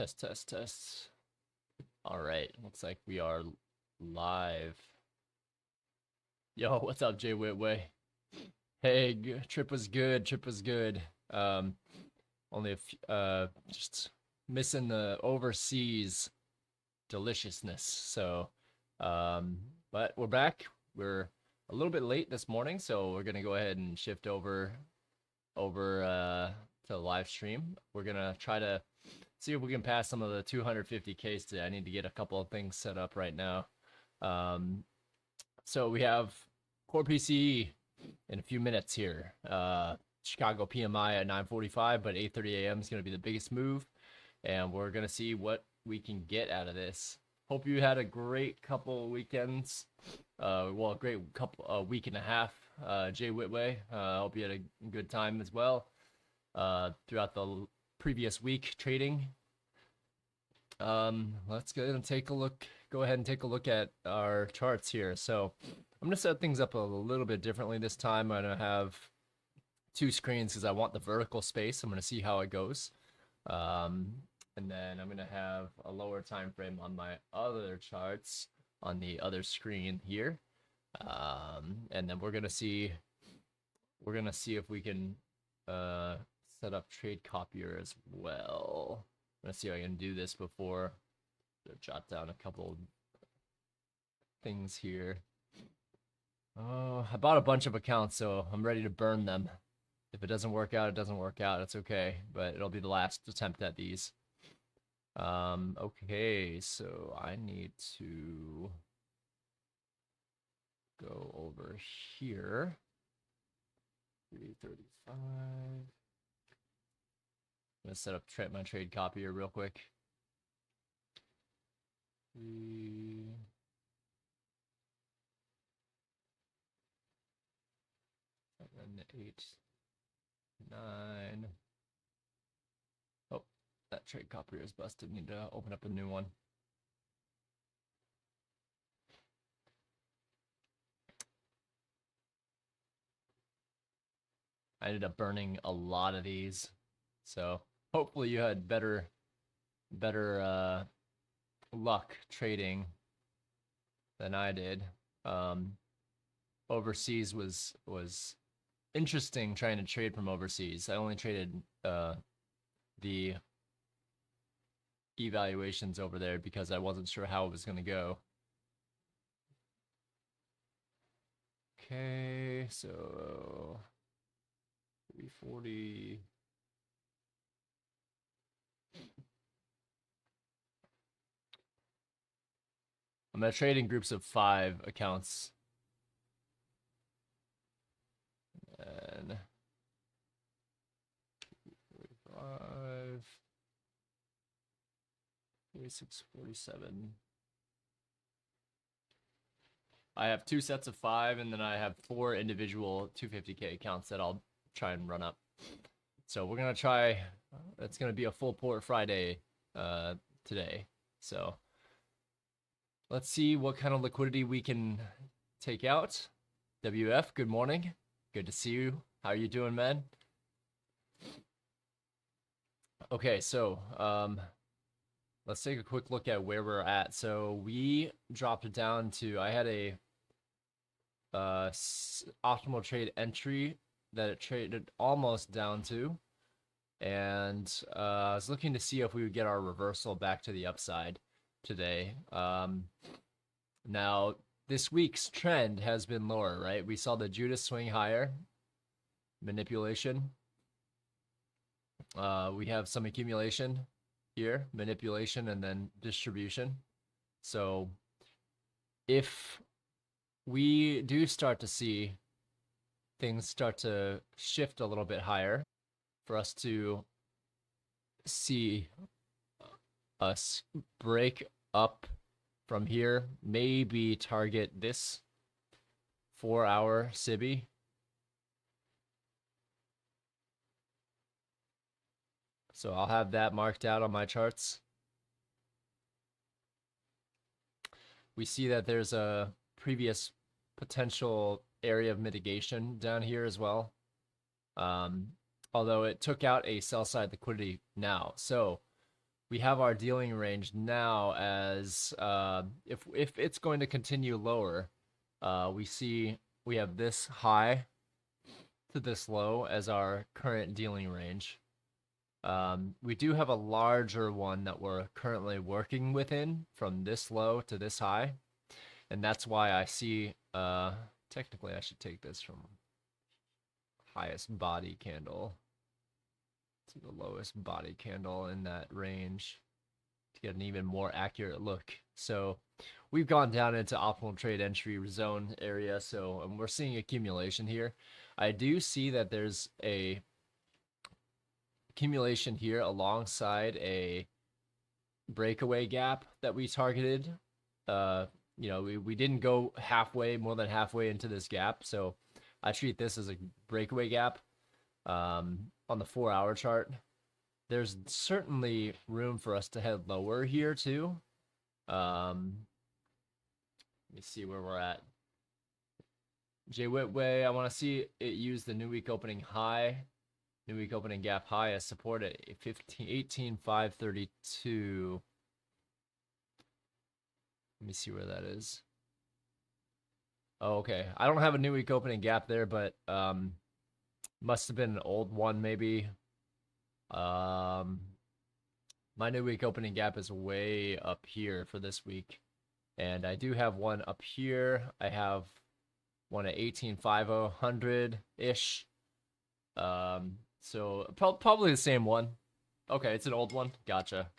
Test, test, test. All right, looks like we are live. Yo, what's up, Jay Whitway? Hey, trip was good. Trip was good. Only just missing the overseas deliciousness. So, but we're back. We're a little bit late this morning, so we're gonna go ahead and shift over to the live stream. We're gonna try to see if we can pass some of the 250Ks today. I need to get a couple of things set up right now. So we have core PCE in a few minutes here. Chicago PMI at 9:45, but 8:30 a.m. is going to be the biggest move, and we're going to see what we can get out of this. Hope you had a great couple weekends. Well, a great couple week and a half. Jay Whitway. Hope you had a good time as well throughout the previous week trading. Let's go ahead and take a look. Go ahead and take a look at our charts here. So I'm gonna set things up a little bit differently this time. I'm gonna have two screens because I want the vertical space. I'm gonna see how it goes. And then I'm gonna have a lower time frame on my other charts on the other screen here. And then we're gonna see if we can set up trade copier as well. I'm gonna see if I can do this before jot down a couple things here. Oh, I bought a bunch of accounts, so I'm ready to burn them. If it doesn't work out, it doesn't work out. It's okay, but it'll be the last attempt at these. Okay, so I need to go over here. 335. I'm gonna set up my trade copier real quick. 3. And 8, 9. Oh, that trade copier is busted. Need to open up a new one. I ended up burning a lot of these, so hopefully you had better luck trading than I did. Overseas was interesting trying to trade from overseas. I only traded the evaluations over there because I wasn't sure how it was going to go. Okay, so 340. I'm going to trade in groups of 5 accounts. And 45, 46, 47. I have 2 sets of 5, and then I have 4 individual 250K accounts that I'll try and run up. So we're going to try, it's going to be a full port Friday today. So let's see what kind of liquidity we can take out. WF, good morning. Good to see you. How are you doing, man? Okay, so let's take a quick look at where we're at. So we dropped it down to, I had a optimal trade entry that it traded almost down to, and I was looking to see if we would get our reversal back to the upside today. Now this week's trend has been lower, right? We saw the Judas swing higher, manipulation. We have some accumulation here, manipulation, and then distribution. So if we do start to see things start to shift a little bit higher, for us to see us break up from here, maybe target this 4-hour SIBI. So I'll have that marked out on my charts. We see that there's a previous potential area of mitigation down here as well. Although it took out a sell side liquidity now. So we have our dealing range now as if it's going to continue lower, we have this high to this low as our current dealing range. We do have a larger one that we're currently working within from this low to this high, and that's why I see technically I should take this from highest body candle to the lowest body candle in that range to get an even more accurate look. So we've gone down into optimal trade entry zone area, so we're seeing accumulation here. I do see that there's a accumulation here alongside a breakaway gap that we targeted. You know, we didn't go more than halfway into this gap, so I treat this as a breakaway gap. On the 4-hour chart, there's certainly room for us to head lower here too. Let me see where we're at. J Whitway, I want to see it use the new week opening high, new week opening gap high as support at 18,532. Let me see where that is. Oh, okay. I don't have a new week opening gap there, but must have been an old one maybe. My new week opening gap is way up here for this week. And I do have one up here. I have one at 18,500-ish. So probably the same one. Okay, it's an old one. Gotcha.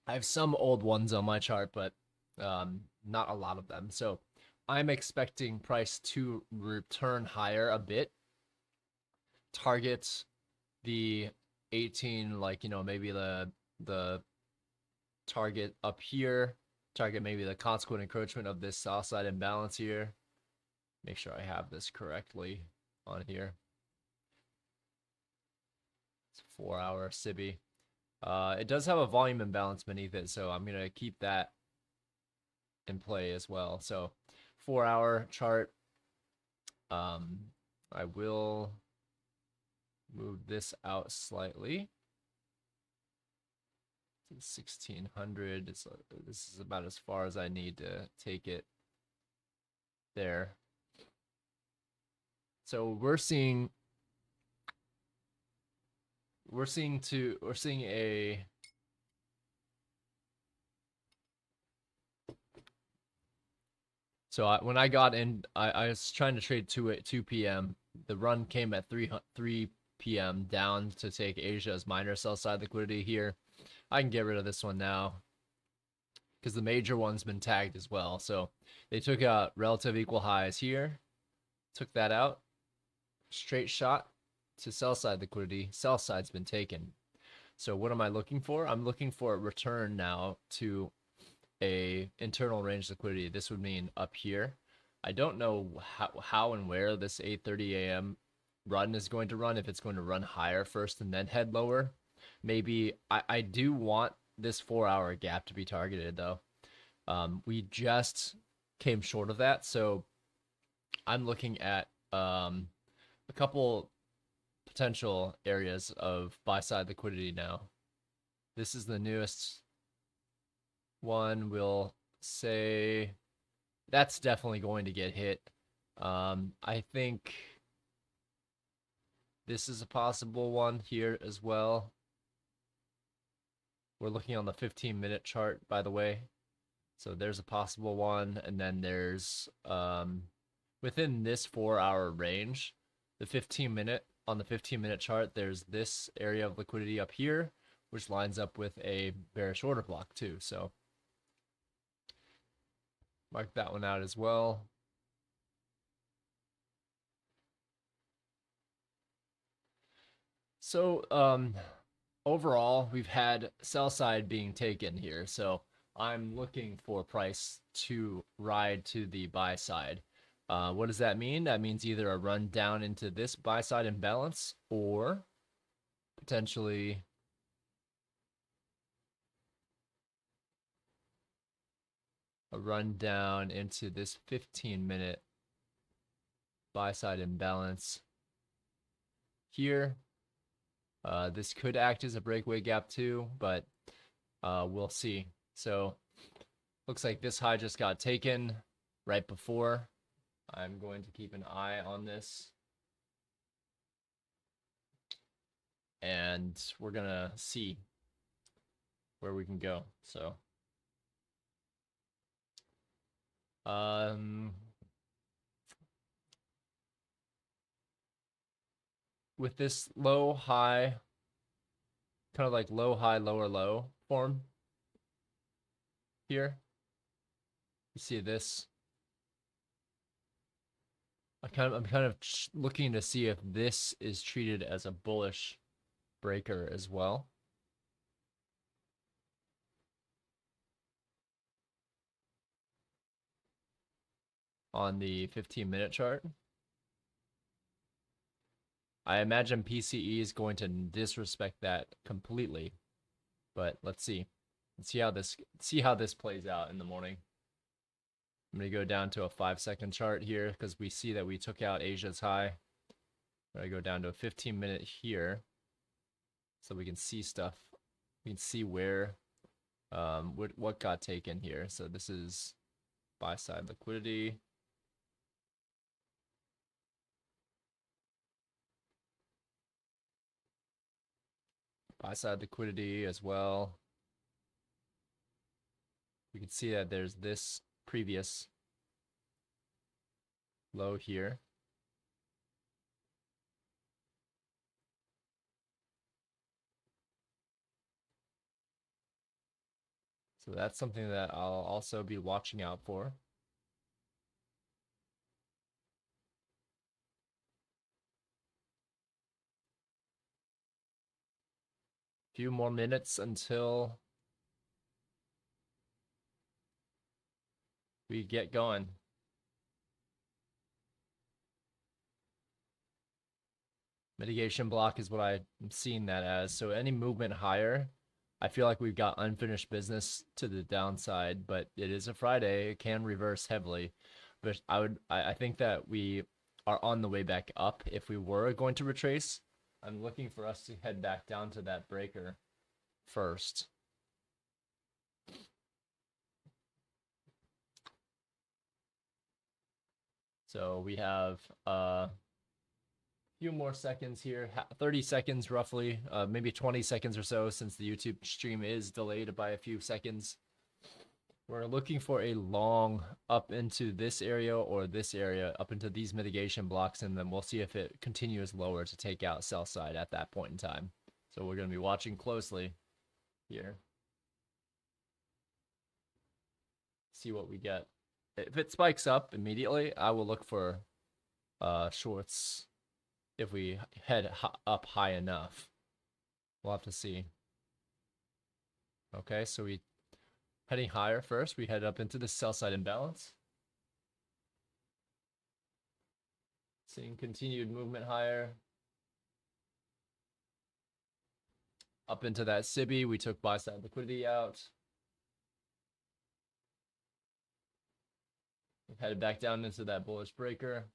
I have some old ones on my chart, but not a lot of them. So I'm expecting price to return higher a bit. Target the 18, like, you know, maybe the target up here. Target maybe the consequent encroachment of this south side imbalance here. Make sure I have this correctly on here. It's a 4-hour SIBI. It does have a volume imbalance beneath it, so I'm going to keep that in play as well. So 4-hour chart, I will move this out slightly to 1600. This is about as far as I need to take it there. So we're seeing a so when I got in, I was trying to trade 2 p.m. The run came at 3 p.m. down to take Asia as minor sell side liquidity here. I can get rid of this one now because the major one's been tagged as well. So they took out relative equal highs here, took that out, straight shot to sell side liquidity. Sell side's been taken. So what am I looking for? I'm looking for a return now to a internal range liquidity. This would mean up here. I don't know how and where this 8:30 a.m. run is going to run, if it's going to run higher first and then head lower. Maybe I do want this 4-hour gap to be targeted though. We just came short of that, so I'm looking at a couple potential areas of buy side liquidity now. This is the newest one. We'll say that's definitely going to get hit. I think this is a possible one here as well. We're looking on the 15-minute chart, by the way. So there's a possible one, and then there's within this 4-hour range, the 15-minute chart, there's this area of liquidity up here, which lines up with a bearish order block too. So mark that one out as well. So overall, we've had sell side being taken here. So I'm looking for price to ride to the buy side. What does that mean? That means either a run down into this buy side imbalance or potentially a run down into this 15-minute buy side imbalance here. This could act as a breakaway gap too, but we'll see. So looks like this high just got taken right before. I'm going to keep an eye on this. And we're going to see where we can go. So with this low high, kind of like low high lower low form here, you see this. I'm kind of looking to see if this is treated as a bullish breaker as well. On the 15-minute chart. I imagine PCE is going to disrespect that completely, but let's see. Let's see how this plays out in the morning. I'm going to go down to a 5-second chart here because we see that we took out Asia's high. I'm going to go down to a 15-minute here so we can see stuff. We can see where what got taken here. So this is buy side liquidity. Buy side liquidity as well. We can see that there's this previous low here. So that's something that I'll also be watching out for. Few more minutes until we get going. Mitigation block is what I'm seeing that as. So any movement higher, I feel like we've got unfinished business to the downside, but it is a Friday. It can reverse heavily. But I think that we are on the way back up if we were going to retrace. I'm looking for us to head back down to that breaker first. So we have a few more seconds here, 30 seconds roughly, maybe 20 seconds or so, since the YouTube stream is delayed by a few seconds. We're looking for a long up into this area or this area, up into these mitigation blocks, and then we'll see if it continues lower to take out sell side at that point in time. So we're going to be watching closely here. See what we get. If it spikes up immediately, I will look for shorts if we head up high enough. We'll have to see. Okay, so we heading higher first. We head up into the sell side imbalance. Seeing continued movement higher. Up into that SIBI, we took buy side liquidity out. We headed back down into that bullish breaker.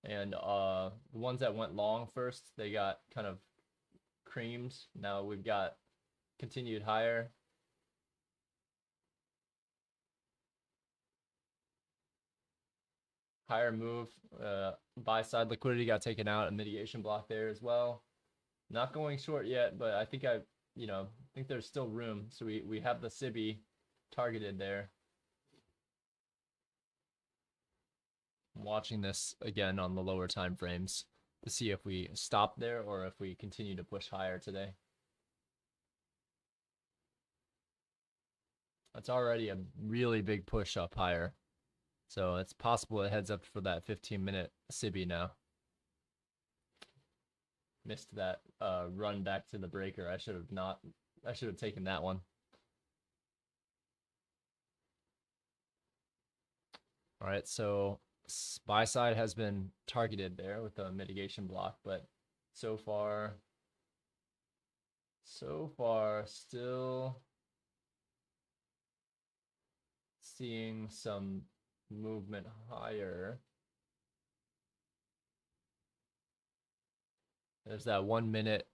And the ones that went long first, they got kind of creamed. Now we've got continued higher. Higher move. Buy side liquidity got taken out. A mitigation block there as well. Not going short yet, but I think think there's still room. So we have the SIBI targeted there. I'm watching this again on the lower time frames to see if we stop there or if we continue to push higher today. That's already a really big push up higher. So it's possible it heads up for that 15-minute SIBI now. Missed that run back to the breaker. I should have taken that one. All right, so buy side has been targeted there with the mitigation block, but so far still seeing some movement higher. There's that 1 minute.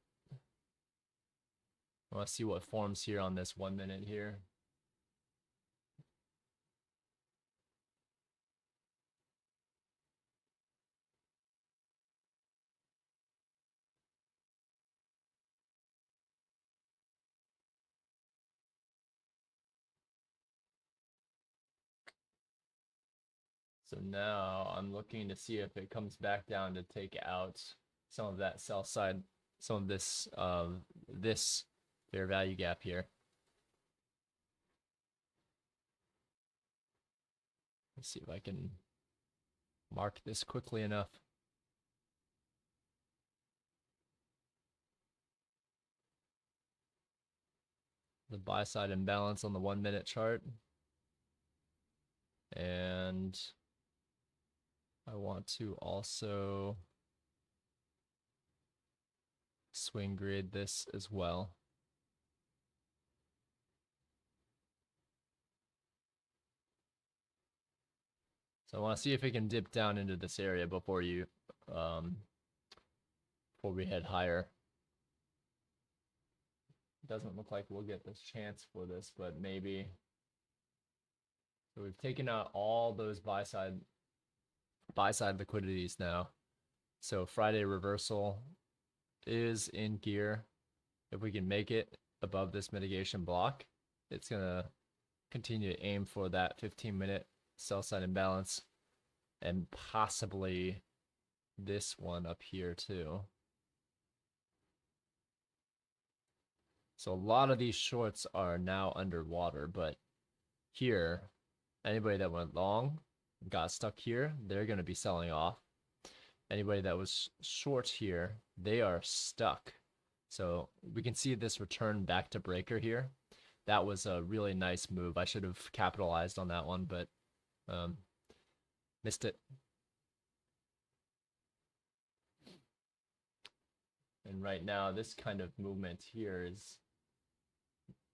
I want to see what forms here on this 1 minute here. So now I'm looking to see if it comes back down to take out some of that sell side, some of this this fair value gap here. Let's see if I can mark this quickly enough. The buy side imbalance on the 1 minute chart. And I want to also swing grade this as well. So I want to see if it can dip down into this area before you before we head higher. Doesn't look like we'll get this chance for this, but maybe. So we've taken out all those buy side liquidities now. So Friday reversal is in gear. If we can make it above this mitigation block, it's gonna continue to aim for that 15-minute sell side imbalance, and possibly this one up here too. So a lot of these shorts are now underwater, but here, anybody that went long, got stuck here, they're going to be selling off. Anybody that was short here, they are stuck. So we can see this return back to breaker here. That was a really nice move. I should have capitalized on that one, but missed it. And right now, this kind of movement here is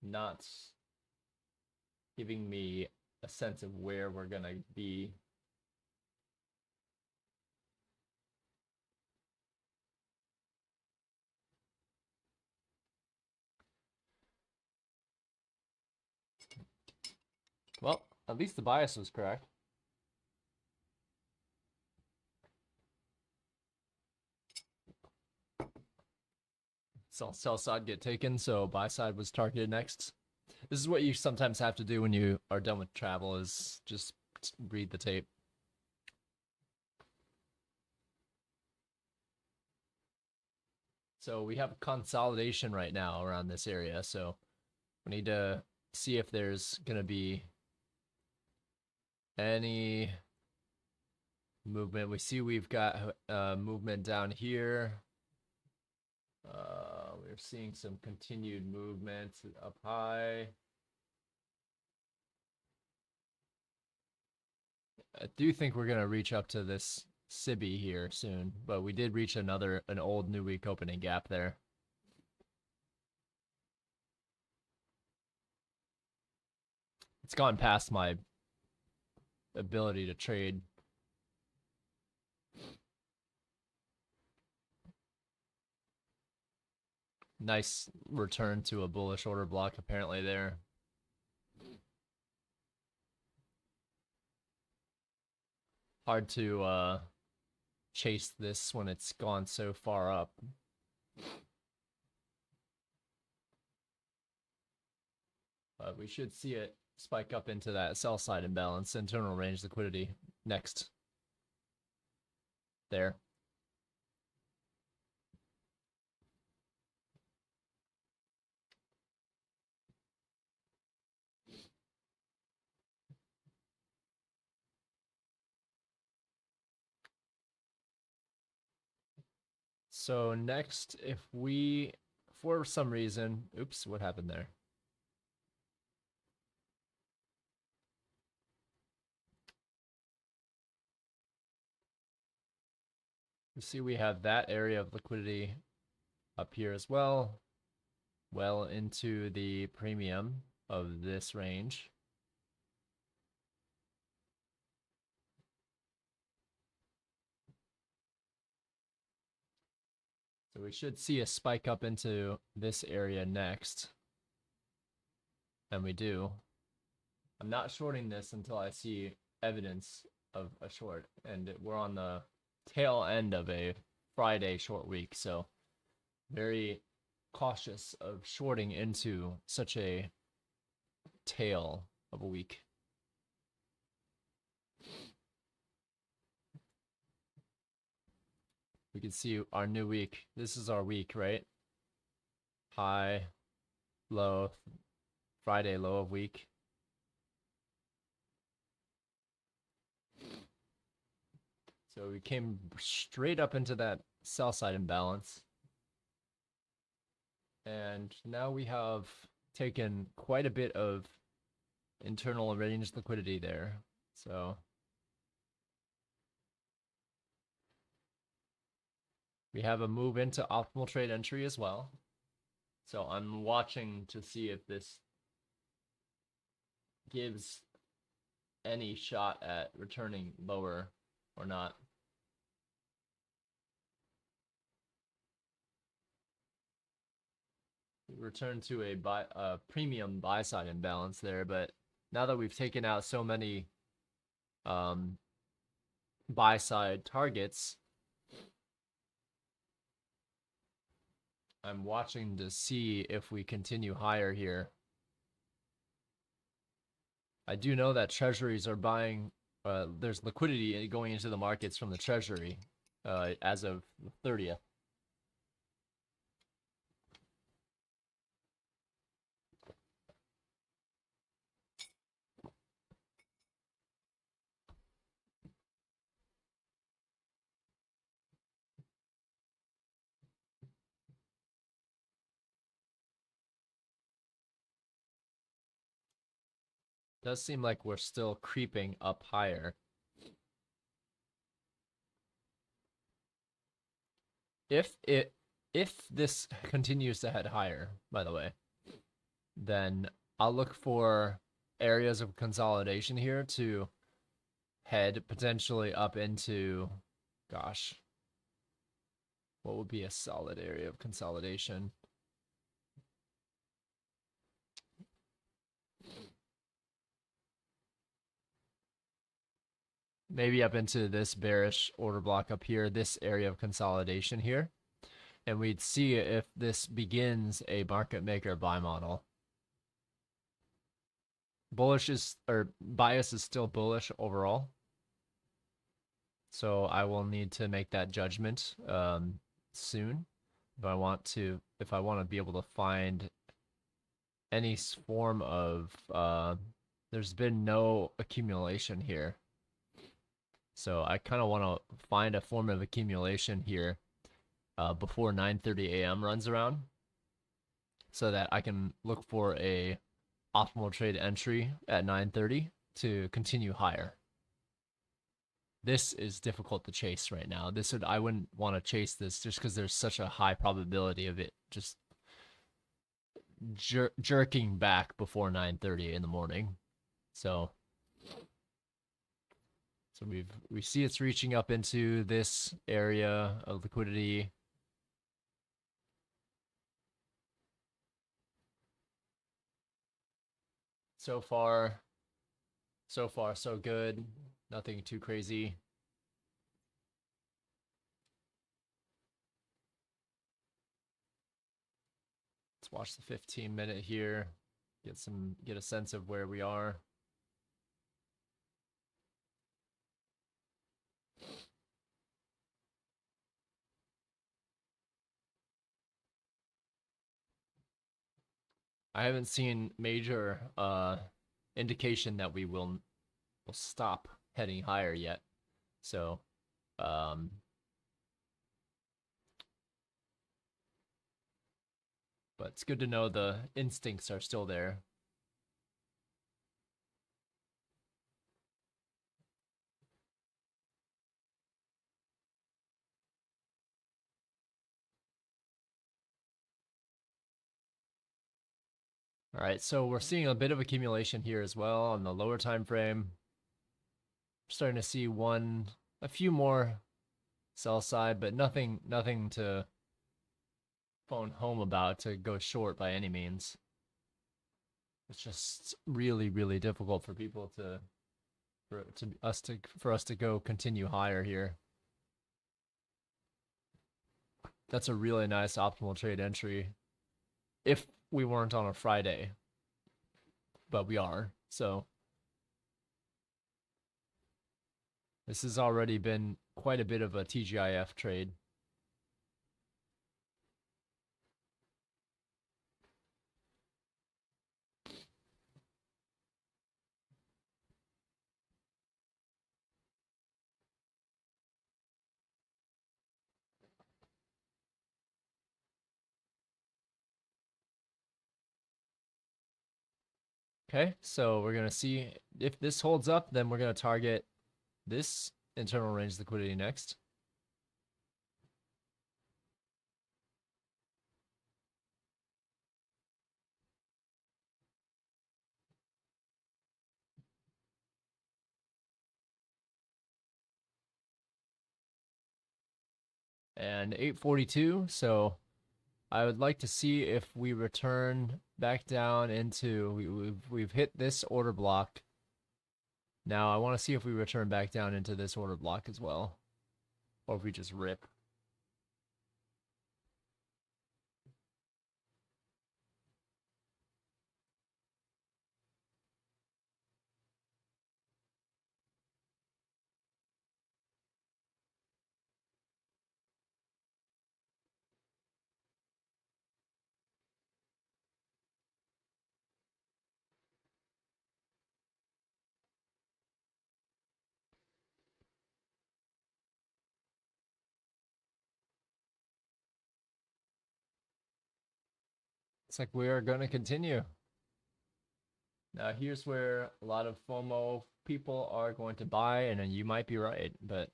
not giving me a sense of where we're going to be. Well, at least the bias was correct. Sell side get taken, so buy side was targeted next. This is what you sometimes have to do when you are done with travel, is just read the tape. So we have consolidation right now around this area, so we need to see if there's going to be any movement. We see we've got movement down here. We're seeing some continued movement up high. I do think we're going to reach up to this SIBI here soon, but we did reach an old new week opening gap there. It's gone past my ability to trade. Nice return to a bullish order block apparently there. Hard to chase this when it's gone so far up. But we should see it spike up into that sell side imbalance, internal range liquidity next. There. So next, if we, for some reason, oops, what happened there? You see we have that area of liquidity up here as well, well into the premium of this range. So we should see a spike up into this area next. And we do. I'm not shorting this until I see evidence of a short. And we're on the tail end of a Friday short week. So very cautious of shorting into such a tail of a week. We can see our new week. This is our week, right? High, low, Friday low of week. So we came straight up into that sell side imbalance. And now we have taken quite a bit of internal range liquidity there. So we have a move into optimal trade entry as well. So I'm watching to see if this gives any shot at returning lower or not. We return to a premium buy side imbalance there, but now that we've taken out so many buy side targets, I'm watching to see if we continue higher here. I do know that treasuries are buying, there's liquidity going into the markets from the treasury as of the 30th. Does seem like we're still creeping up higher. If this continues to head higher, by the way, then I'll look for areas of consolidation here to head potentially up into, gosh, what would be a solid area of consolidation? Maybe up into this bearish order block up here, this area of consolidation here. And we'd see if this begins a market maker buy model. Bullish is, or bias is still bullish overall. So I will need to make that judgment soon if I want to be able to find any form of there's been no accumulation here. So I kind of want to find a form of accumulation here before 9:30 a.m. runs around, so that I can look for a optimal trade entry at 9:30 to continue higher. This is difficult to chase right now. I wouldn't want to chase this just because there's such a high probability of it just jerking back before 9:30 in the morning. So we see it's reaching up into this area of liquidity. So far, so good. Nothing too crazy. Let's watch the 15-minute here. Get a sense of where we are. I haven't seen major indication that we will stop heading higher yet. So but it's good to know the instincts are still there. All right, so we're seeing a bit of accumulation here as well on the lower time frame. Starting to see a few more sell side, but nothing to phone home about to go short by any means. It's just really, really difficult for people to for us to go continue higher here. That's a really nice optimal trade entry if we weren't on a Friday, but we are. So this has already been quite a bit of a TGIF trade. Okay, so we're going to see if this holds up, then we're going to target this internal range liquidity next. And 842, so I would like to see if we return back down into, we've hit this order block. Now I want to see if we return back down into this order block as well, or if we just rip. It's like we are going to continue. Now here's where a lot of FOMO people are going to buy, and you might be right, but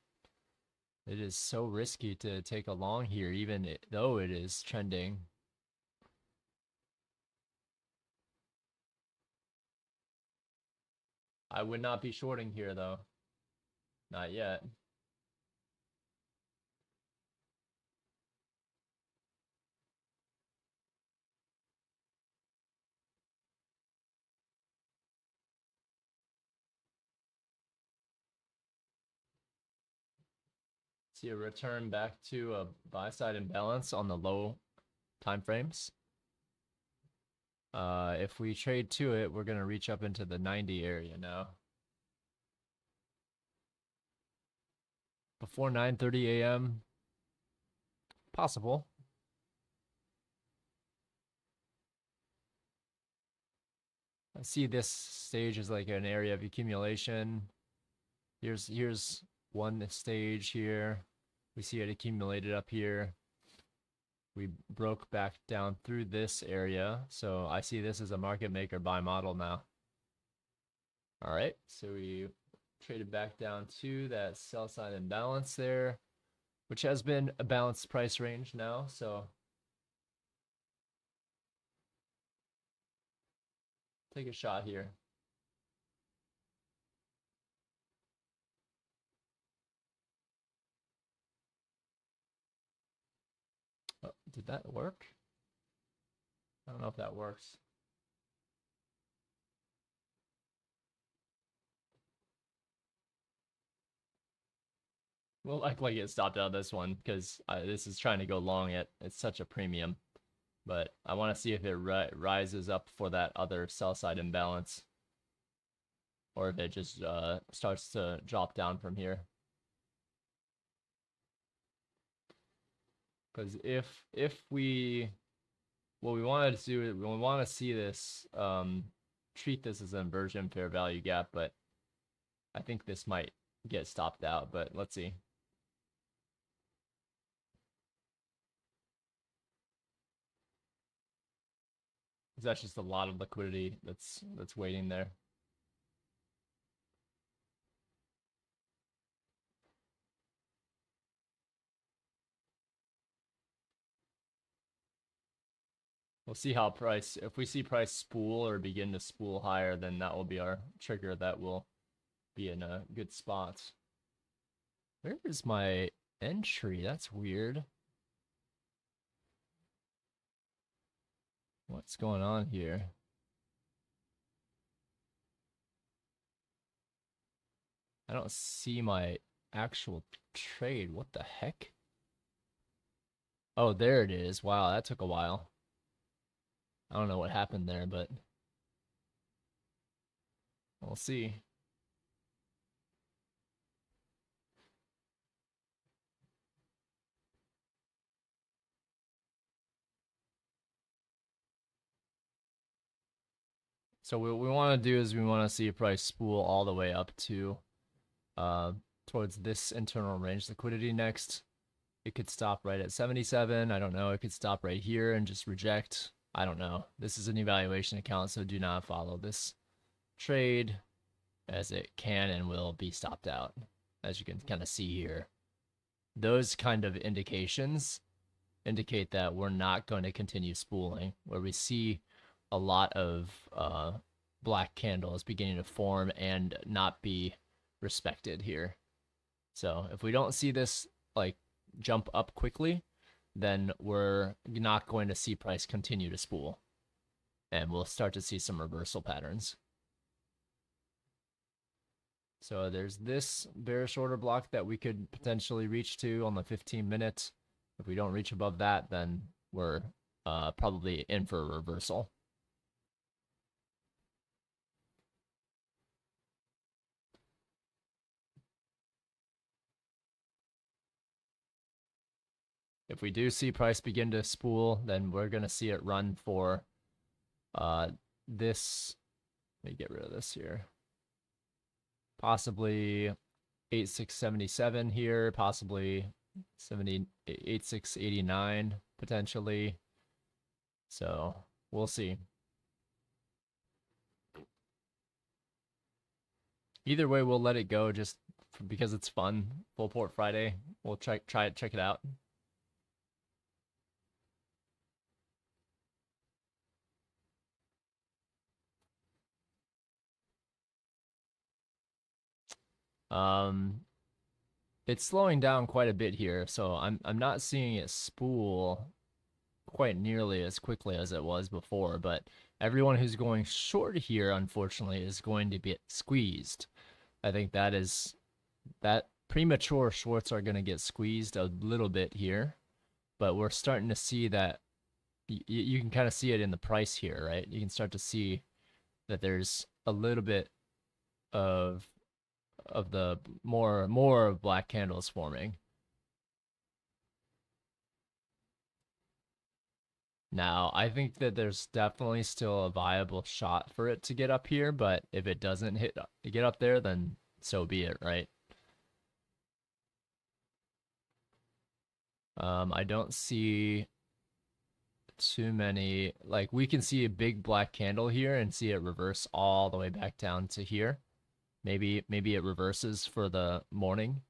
it is so risky to take a long here, even though it is trending. I would not be shorting here though. Not yet. See a return back to a buy side imbalance on the low time frames. If we trade to it, we're gonna reach up into the 90 area now. Before 9:30 a.m. Possible. I see this stage as like an area of accumulation. Here's one stage here. We see it accumulated up here. We broke back down through this area. So I see this as a market maker buy model now. All right, so we traded back down to that sell side imbalance there, which has been a balanced price range now. So take a shot here. Oh, did that work? I don't know if that works. We'll likely get stopped out of this one because this is trying to go long at it's such a premium. But I want to see if it rises up for that other sell side imbalance, or if it just starts to drop down from here. Because if we, what we wanted to do, we want to see this, treat this as an inversion fair value gap, but I think this might get stopped out, but let's see. That's just a lot of liquidity that's waiting there. We'll see how price, if we see price spool or begin to spool higher, then that will be our trigger that will be in a good spot. Where is my entry? That's weird. What's going on here? I don't see my actual trade. What the heck? Oh, there it is. Wow, that took a while. I don't know what happened there, but we'll see. So what we want to do is we want to see a price spool all the way up to towards this internal range liquidity next. It could stop right at 77. I don't know. It could stop right here and just reject. I don't know. This is an evaluation account, so do not follow this trade, as it can and will be stopped out, as you can kind of see here. Those kind of indications indicate that we're not going to continue spooling, where we see a lot of black candles beginning to form and not be respected here. So if we don't see this like jump up quickly, then we're not going to see price continue to spool, and we'll start to see some reversal patterns. So there's this bearish order block that we could potentially reach to on the 15-minute. If we don't reach above that, then we're probably in for a reversal. If we do see price begin to spool, then we're going to see it run for this. Let me get rid of this here. Possibly 8677 here, possibly 8689 potentially. So we'll see. Either way, we'll let it go just because it's fun. Full Port Friday. We'll check it out. It's slowing down quite a bit here, so I'm not seeing it spool quite nearly as quickly as it was before, but everyone who's going short here, unfortunately, is going to get squeezed. I think that premature shorts are going to get squeezed a little bit here, but we're starting to see that you can kind of see it in the price here, right? You can start to see that there's a little bit of the more black candles forming. Now, I think that there's definitely still a viable shot for it to get up here, but if it doesn't get up there, then so be it, right? I don't see too many, like we can see a big black candle here and see it reverse all the way back down to here. Maybe it reverses for the morning.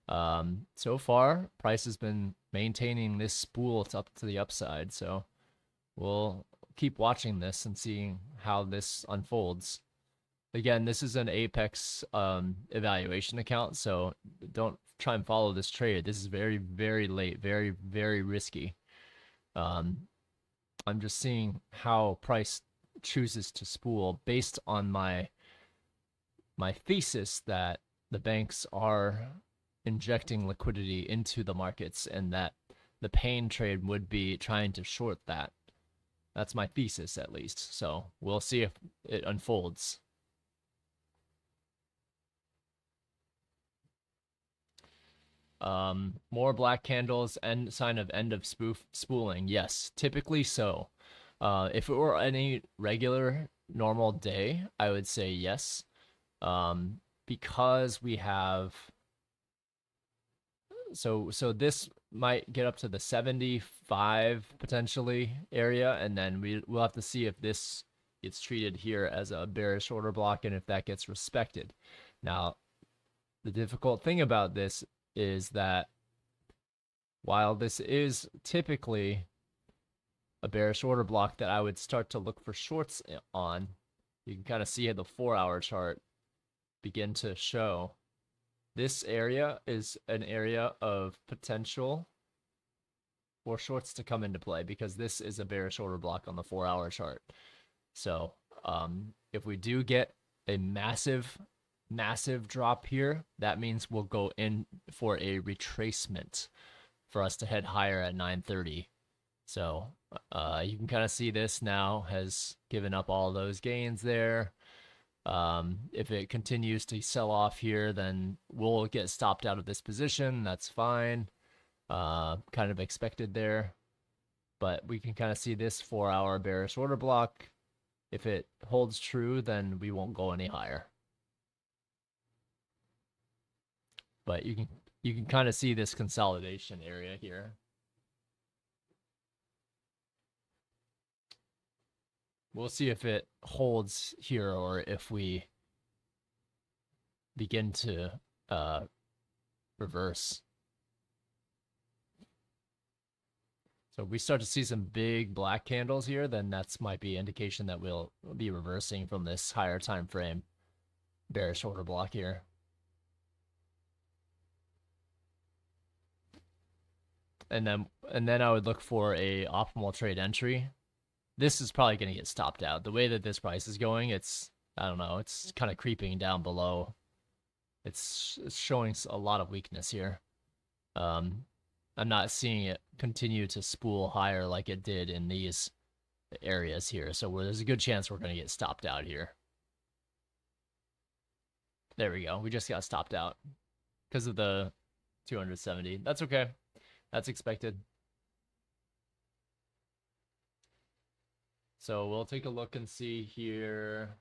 So far, price has been maintaining this spool up to the upside, so we'll keep watching this and seeing how this unfolds. Again, this is an Apex evaluation account, so don't try and follow this trade. This is very, very late, very, very risky. I'm just seeing how price chooses to spool based on my thesis that the banks are injecting liquidity into the markets and that the pain trade would be trying to short that. That's my thesis, at least. So we'll see if it unfolds. More black candles and sign of end of spooling. Yes, typically so. If it were any regular normal day, I would say yes. Because we have, so this might get up to the 75 potentially area, and then we'll have to see if this gets treated here as a bearish order block and if that gets respected. Now, the difficult thing about this is that while this is typically a bearish order block that I would start to look for shorts on, you can kind of see the 4-hour chart begin to show. This area is an area of potential for shorts to come into play, because this is a bearish order block on the 4-hour chart. So if we do get a massive drop here, that means we'll go in for a retracement for us to head higher at 930. So you can kind of see this now has given up all those gains there. If it continues to sell off here, then we'll get stopped out of this position. That's fine. Kind of expected there. But we can kind of see this 4-hour bearish order block. If it holds true, then we won't go any higher. But you can kind of see this consolidation area here. We'll see if it holds here or if we begin to reverse. So if we start to see some big black candles here, then that's might be indication that we'll be reversing from this higher time frame bearish order block here. And then I would look for a optimal trade entry. This is probably going to get stopped out. The way that this price is going, I don't know, it's kind of creeping down below. It's showing a lot of weakness here. I'm not seeing it continue to spool higher like it did in these areas here. So there's a good chance we're going to get stopped out here. There we go. We just got stopped out because of the 270. That's okay. That's expected. So we'll take a look and see here.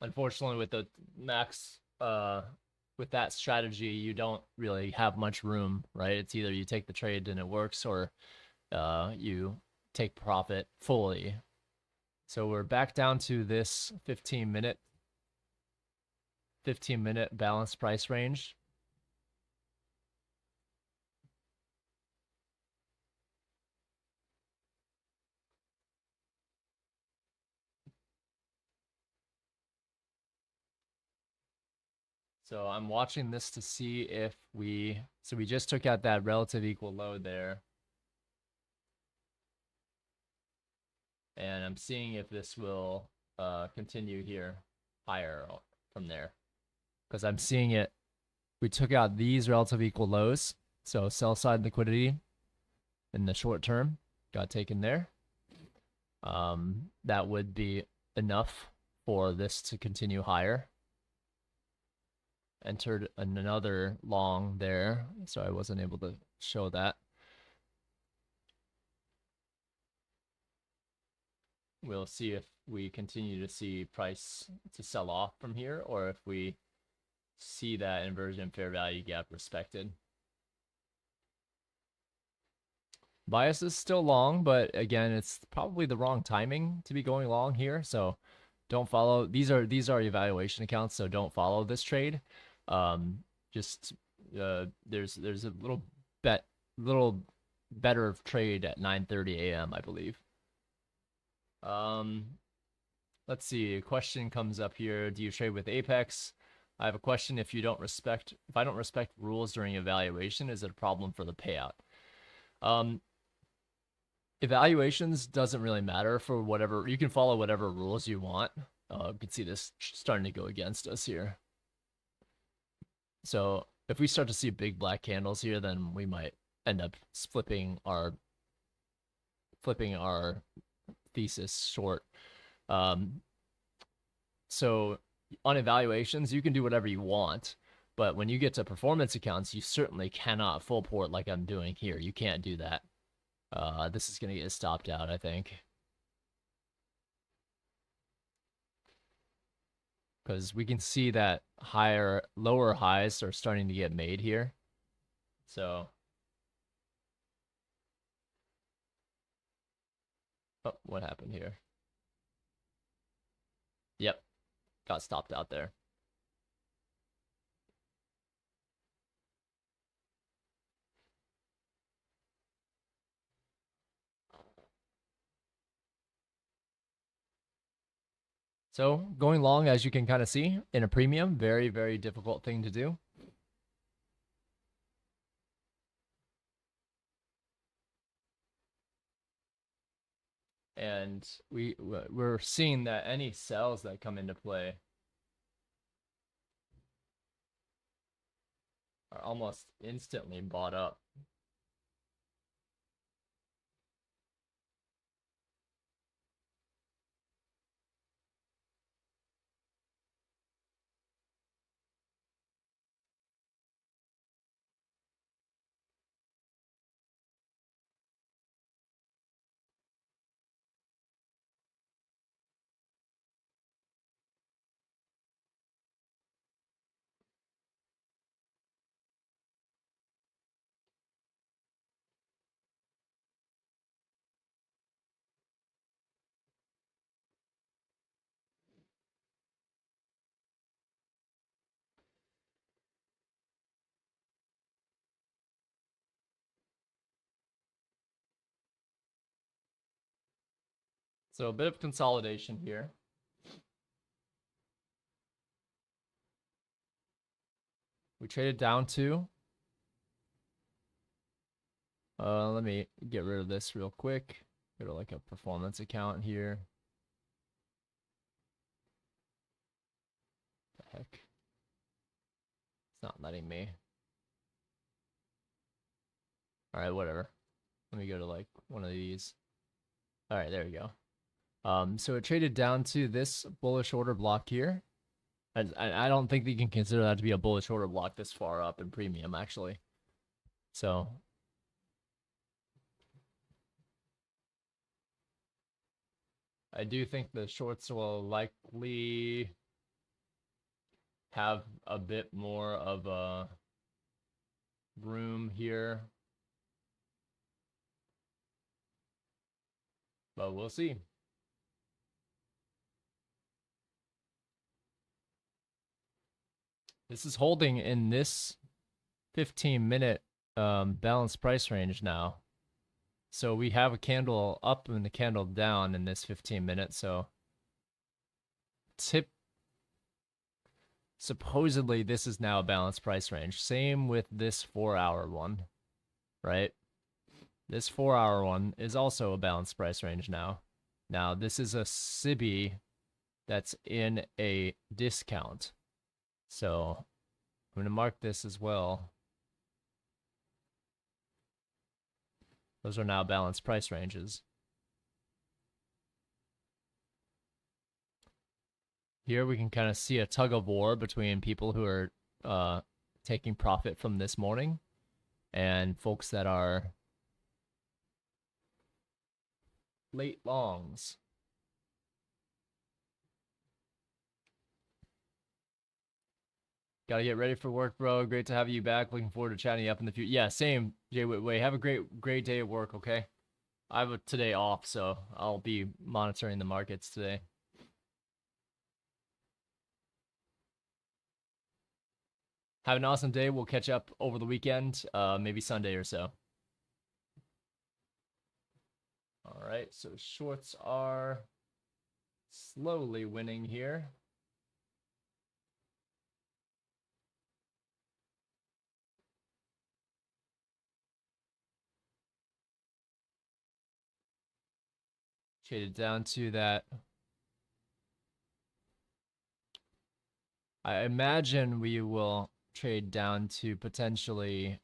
Unfortunately, with the max, with that strategy, you don't really have much room, right? It's either you take the trade and it works, or you take profit fully. So we're back down to this 15-minute balanced price range. So I'm watching this to see if we just took out that relative equal low there. And I'm seeing if this will continue here higher from there. Because I'm seeing it, we took out these relative equal lows. So sell side liquidity in the short term got taken there. That would be enough for this to continue higher. Entered another long there, so I wasn't able to show that. We'll see if we continue to see price to sell off from here, or if we see that inversion fair value gap respected. Bias is still long, but again, it's probably the wrong timing to be going long here. So don't follow. These are evaluation accounts, so don't follow this trade. There's a little better trade at 9:30 a.m. I believe. Let's see. A question comes up here. Do you trade with Apex? I have a question. If I don't respect rules during evaluation, is it a problem for the payout? Evaluations doesn't really matter for whatever. You can follow whatever rules you want. You can see this starting to go against us here. So if we start to see big black candles here, then we might end up flipping our thesis short. So on evaluations, you can do whatever you want, but when you get to performance accounts, you certainly cannot full port like I'm doing here. You can't do that. This is going to get stopped out, I think. Because we can see that lower highs are starting to get made here. So, oh, what happened here? Yep, got stopped out there. So going long, as you can kind of see, in a premium, very, very difficult thing to do. And we're seeing that any sells that come into play are almost instantly bought up. So a bit of consolidation here. We traded down to. Let me get rid of this real quick. Go to like a performance account here. The heck? It's not letting me. All right, whatever. Let me go to like one of these. All right, there we go. So it traded down to this bullish order block here. I don't think that you can consider that to be a bullish order block this far up in premium, actually. So I do think the shorts will likely have a bit more of a room here, but we'll see. This is holding in this 15-minute balanced price range now. So we have a candle up and a candle down in this 15 minutes. So supposedly this is now a balanced price range. Same with this 4-hour one, right? This 4-hour one is also a balanced price range now. Now this is a SIBI that's in a discount. So I'm going to mark this as well. Those are now balanced price ranges. Here we can kind of see a tug of war between people who are taking profit from this morning and folks that are late longs. Gotta get ready for work, bro. Great to have you back. Looking forward to chatting you up in the future. Yeah, same, Jay Whitway. Have a great day at work, okay? I have a today off, so I'll be monitoring the markets today. Have an awesome day. We'll catch up over the weekend, maybe Sunday or so. All right, so shorts are slowly winning here. Traded down to that. I imagine we will trade down to potentially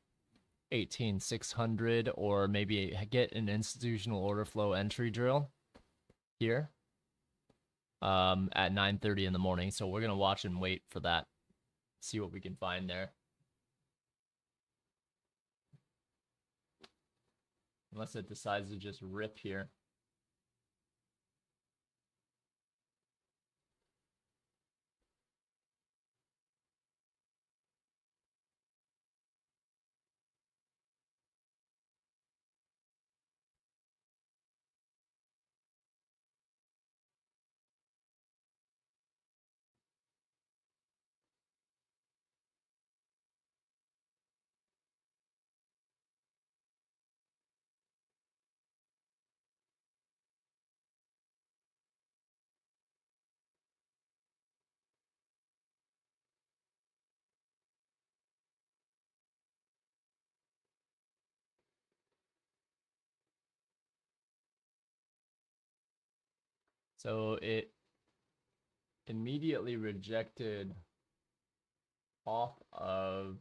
18,600 or maybe get an institutional order flow entry drill here at 9:30 in the morning. So we're going to watch and wait for that. See what we can find there. Unless it decides to just rip here. So it immediately rejected off of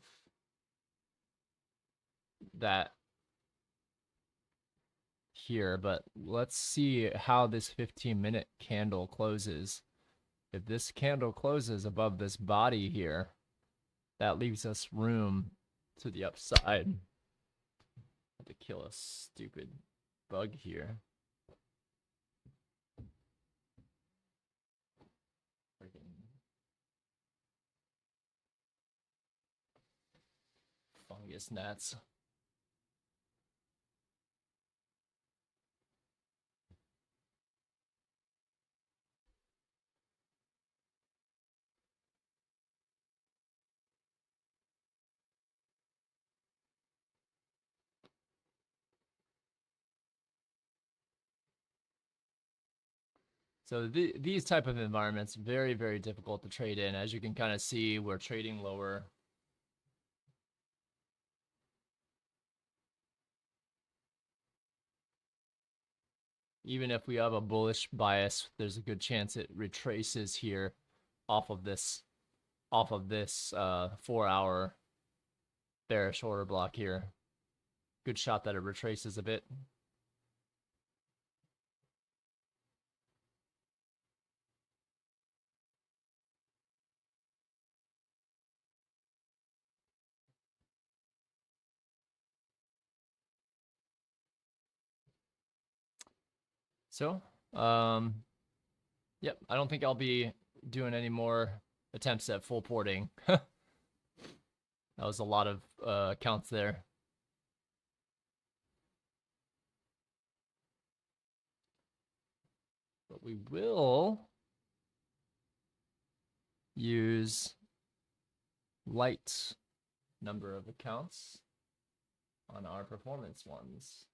that here, but let's see how this 15-minute candle closes. If this candle closes above this body here, that leaves us room to the upside. I have to kill a stupid bug here. Fungus gnats. So these type of environments, very, very difficult to trade in. As you can kind of see, we're trading lower. Even if we have a bullish bias, there's a good chance it retraces here off of this 4-hour bearish order block here. Good shot that it retraces a bit. So, yep, I don't think I'll be doing any more attempts at full porting. That was a lot of counts there. But we will use light number of accounts on our performance ones.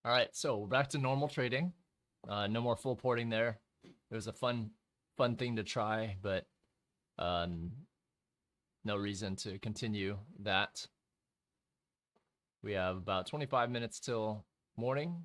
All right, so we're back to normal trading. No more full porting there. It was a fun thing to try, but no reason to continue that. We have about 25 minutes till morning.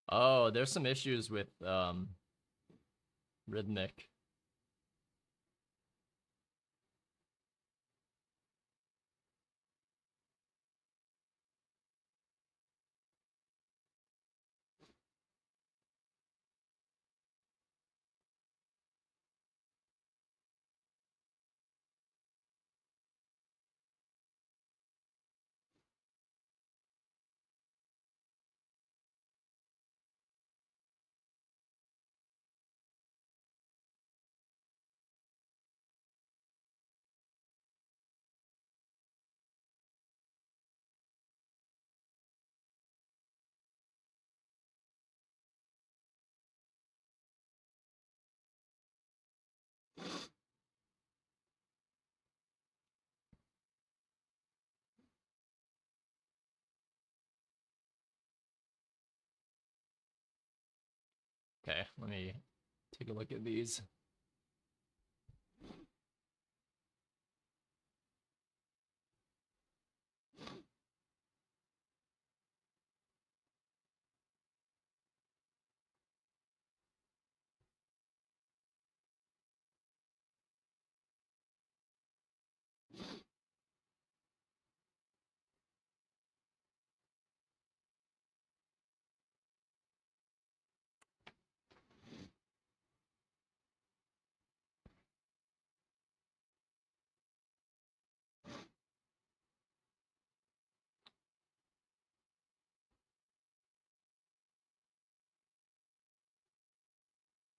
Oh, there's some issues with rhythmic. Okay, let me take a look at these.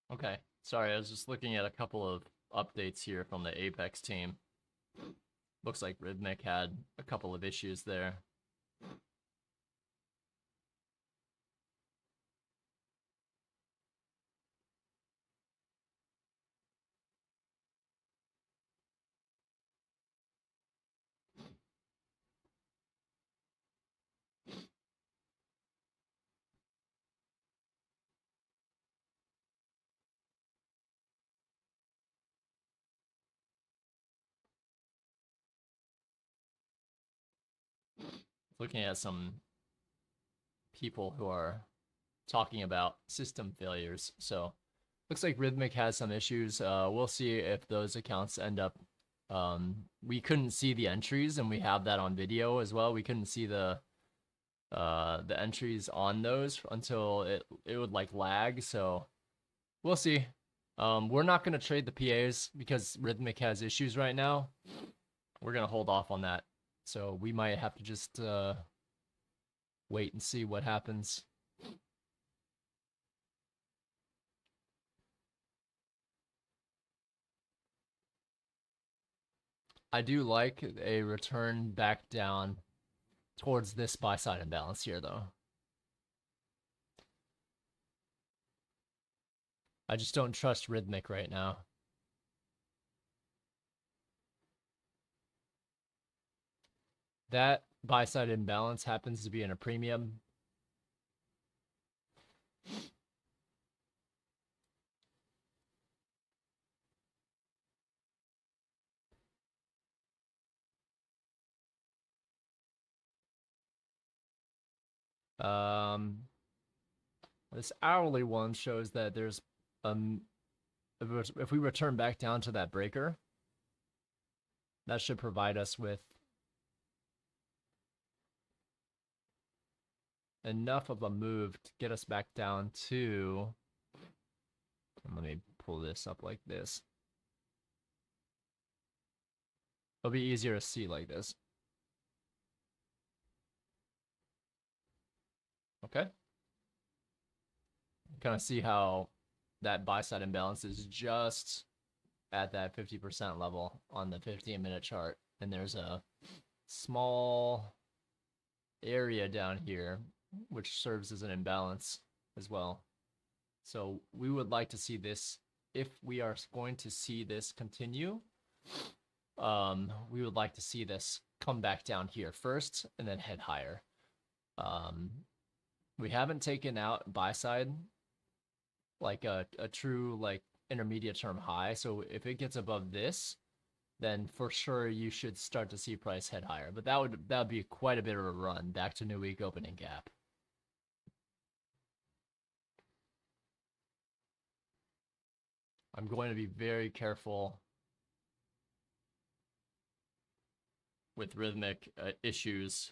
Okay, sorry, I was just looking at a couple of updates here from the Apex team. looks like Rhythmic had a couple of issues there. Looking at some people who are talking about system failures. So looks like Rhythmic has some issues. We'll see if those accounts end up. We couldn't see the entries, and we have that on video as well. We couldn't see the entries on those until it would like lag. So we'll see. We're not gonna trade the PAs because Rhythmic has issues right now. We're gonna hold off on that. So we might have to just wait and see what happens. I do like a return back down towards this buy-side imbalance here, though. I just don't trust Rhythmic right now. That buy-side imbalance happens to be in a premium. This hourly one shows that there's if we return back down to that breaker, that should provide us with enough of a move to get us back down to, let me pull this up like this. It'll be easier to see like this. Okay. Kind of see how that buy-side imbalance is just at that 50% level on the 15-minute chart. And there's a small area down here which serves as an imbalance as well. So we would like to see this, if we are going to see this continue, we would like to see this come back down here first and then head higher. We haven't taken out buy side like a true like intermediate term high. So if it gets above this, then for sure you should start to see price head higher. But that would be quite a bit of a run back to new week opening gap. I'm going to be very careful with Rhythmic issues.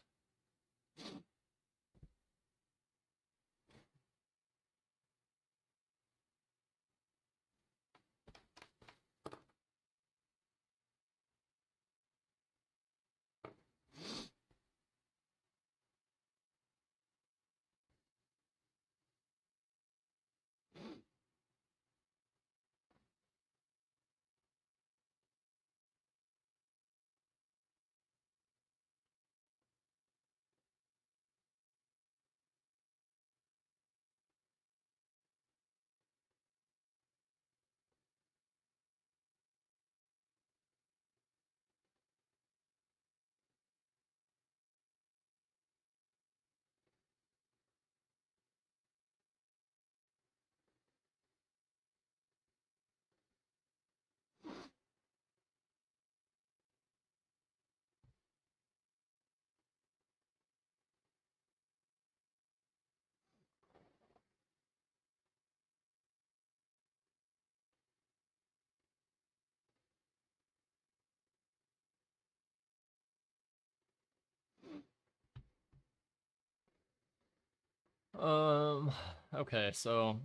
Okay, so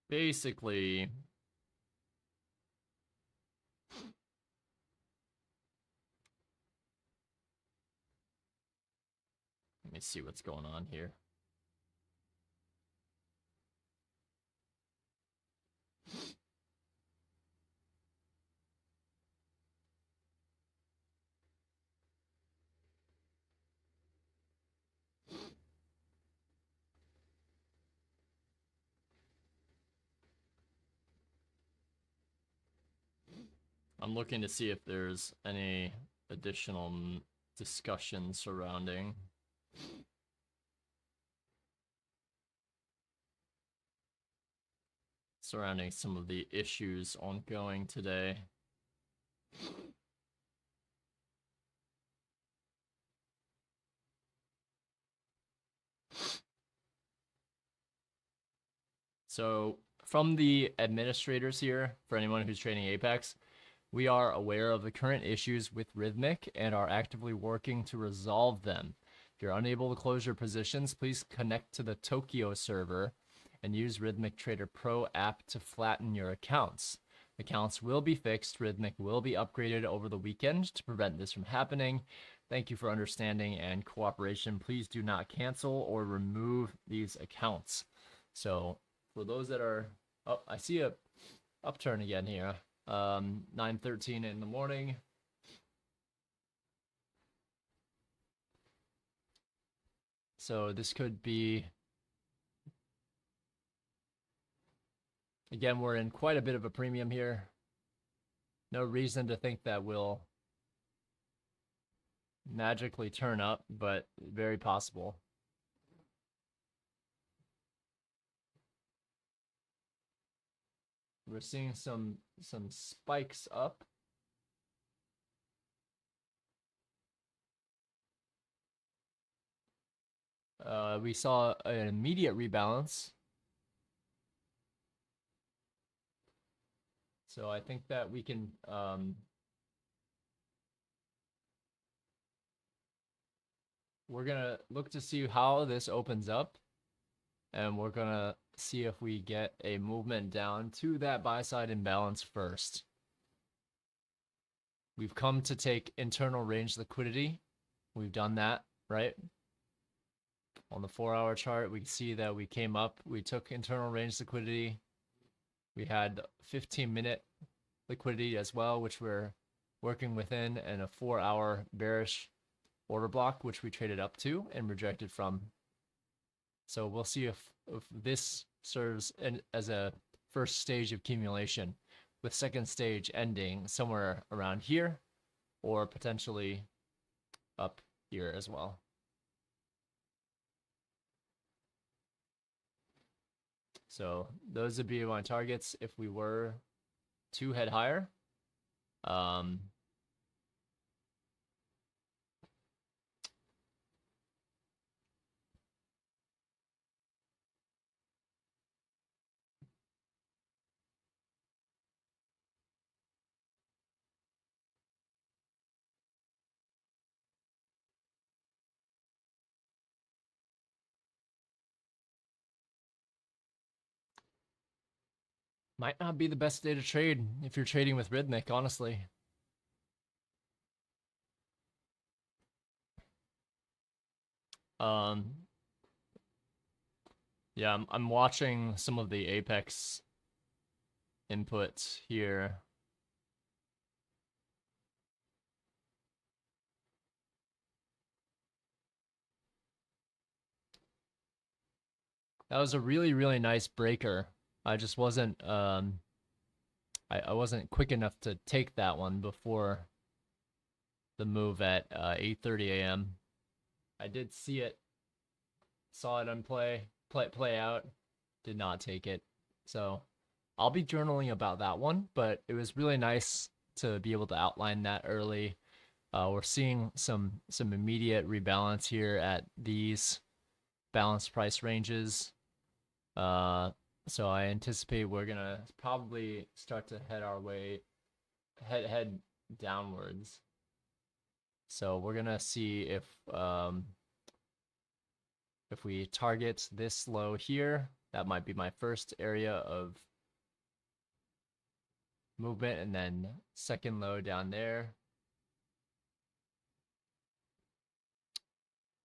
basically let me see what's going on here. I'm looking to see if there's any additional discussion surrounding some of the issues ongoing today. So from the administrators here, for anyone who's trading Apex, we are aware of the current issues with Rhythmic and are actively working to resolve them. If you're unable to close your positions, please connect to the Tokyo server and use Rhythmic Trader Pro app to flatten your accounts. Accounts will be fixed. Rhythmic will be upgraded over the weekend to prevent this from happening. Thank you for understanding and cooperation. Please do not cancel or remove these accounts. So for those that are, oh, I see a upturn again here. 9:13 in the morning. So this could be, again, we're in quite a bit of a premium here. No reason to think that will magically turn up, but very possible. We're seeing some spikes up. We saw an immediate rebalance. So I think that we can we're gonna look to see how this opens up, and we're gonna see if we get a movement down to that buy side imbalance first. We've come to take internal range liquidity. We've done that, right? On the 4-hour chart, we can see that we came up, we took internal range liquidity. We had 15-minute liquidity as well, which we're working within, and a 4-hour bearish order block, which we traded up to and rejected from. So we'll see if this serves as a first stage of accumulation, with second stage ending somewhere around here or potentially up here as well. So those would be my targets if we were to head higher. Might not be the best day to trade if you're trading with Rhythmic, honestly. Yeah, I'm watching some of the Apex inputs here. That was a really, really nice breaker. I just wasn't I wasn't quick enough to take that one before the move at 8:30 a.m. I did see it, saw it on play out, did not take it. So I'll be journaling about that one, but it was really nice to be able to outline that early. We're seeing some immediate rebalance here at these balanced price ranges. So I anticipate we're gonna probably start to head our way, head downwards. So we're gonna see if we target this low here, that might be my first area of movement, and then second low down there.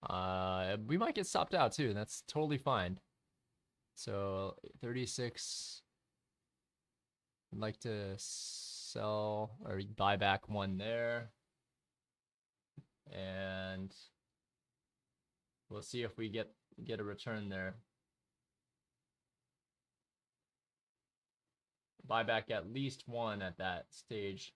We might get stopped out too. That's totally fine. So 36, I'd like to sell or buy back one there. And we'll see if we get a return there. Buy back at least one at that stage.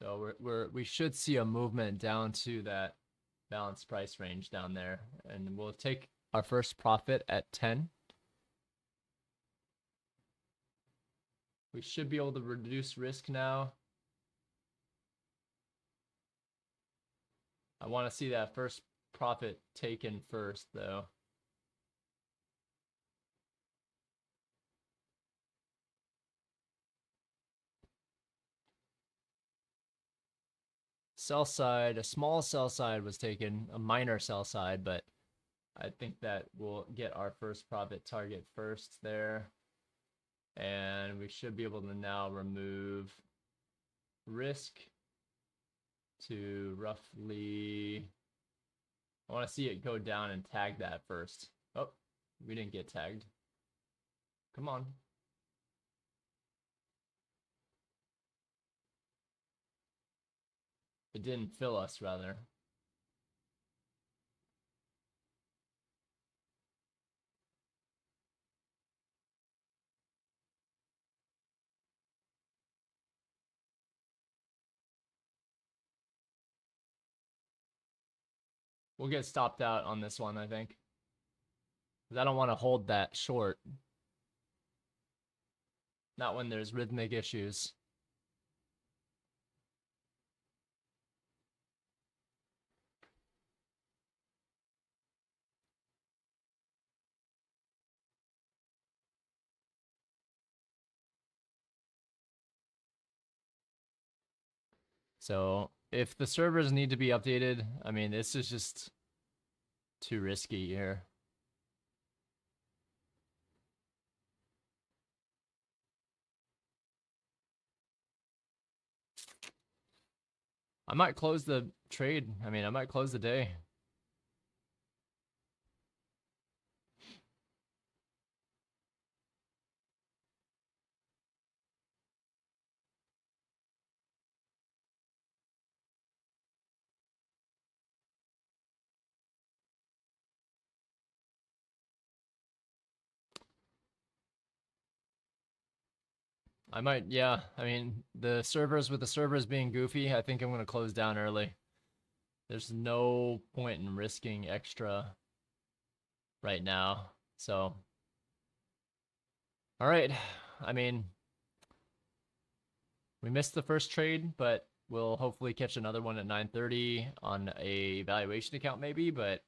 So we should see a movement down to that balanced price range down there, and we'll take our first profit at 10. We should be able to reduce risk now. I want to see that first profit taken first, though. Sell side, a small sell side was taken, a minor sell side, but I think that we'll get our first profit target first there. And we should be able to now remove risk to roughly, I want to see it go down and tag that first. Oh, we didn't get tagged. Come on. It didn't fill us, rather. We'll get stopped out on this one, I think. Because I don't want to hold that short. Not when there's rhythmic issues. So if the servers need to be updated, I mean, this is just too risky here. I might close the trade. I mean, I might close the day. I might, yeah. I mean, the servers being goofy, I think I'm going to close down early. There's no point in risking extra right now. So, all right. I mean, we missed the first trade, but we'll hopefully catch another one at 9:30 on a valuation account maybe, but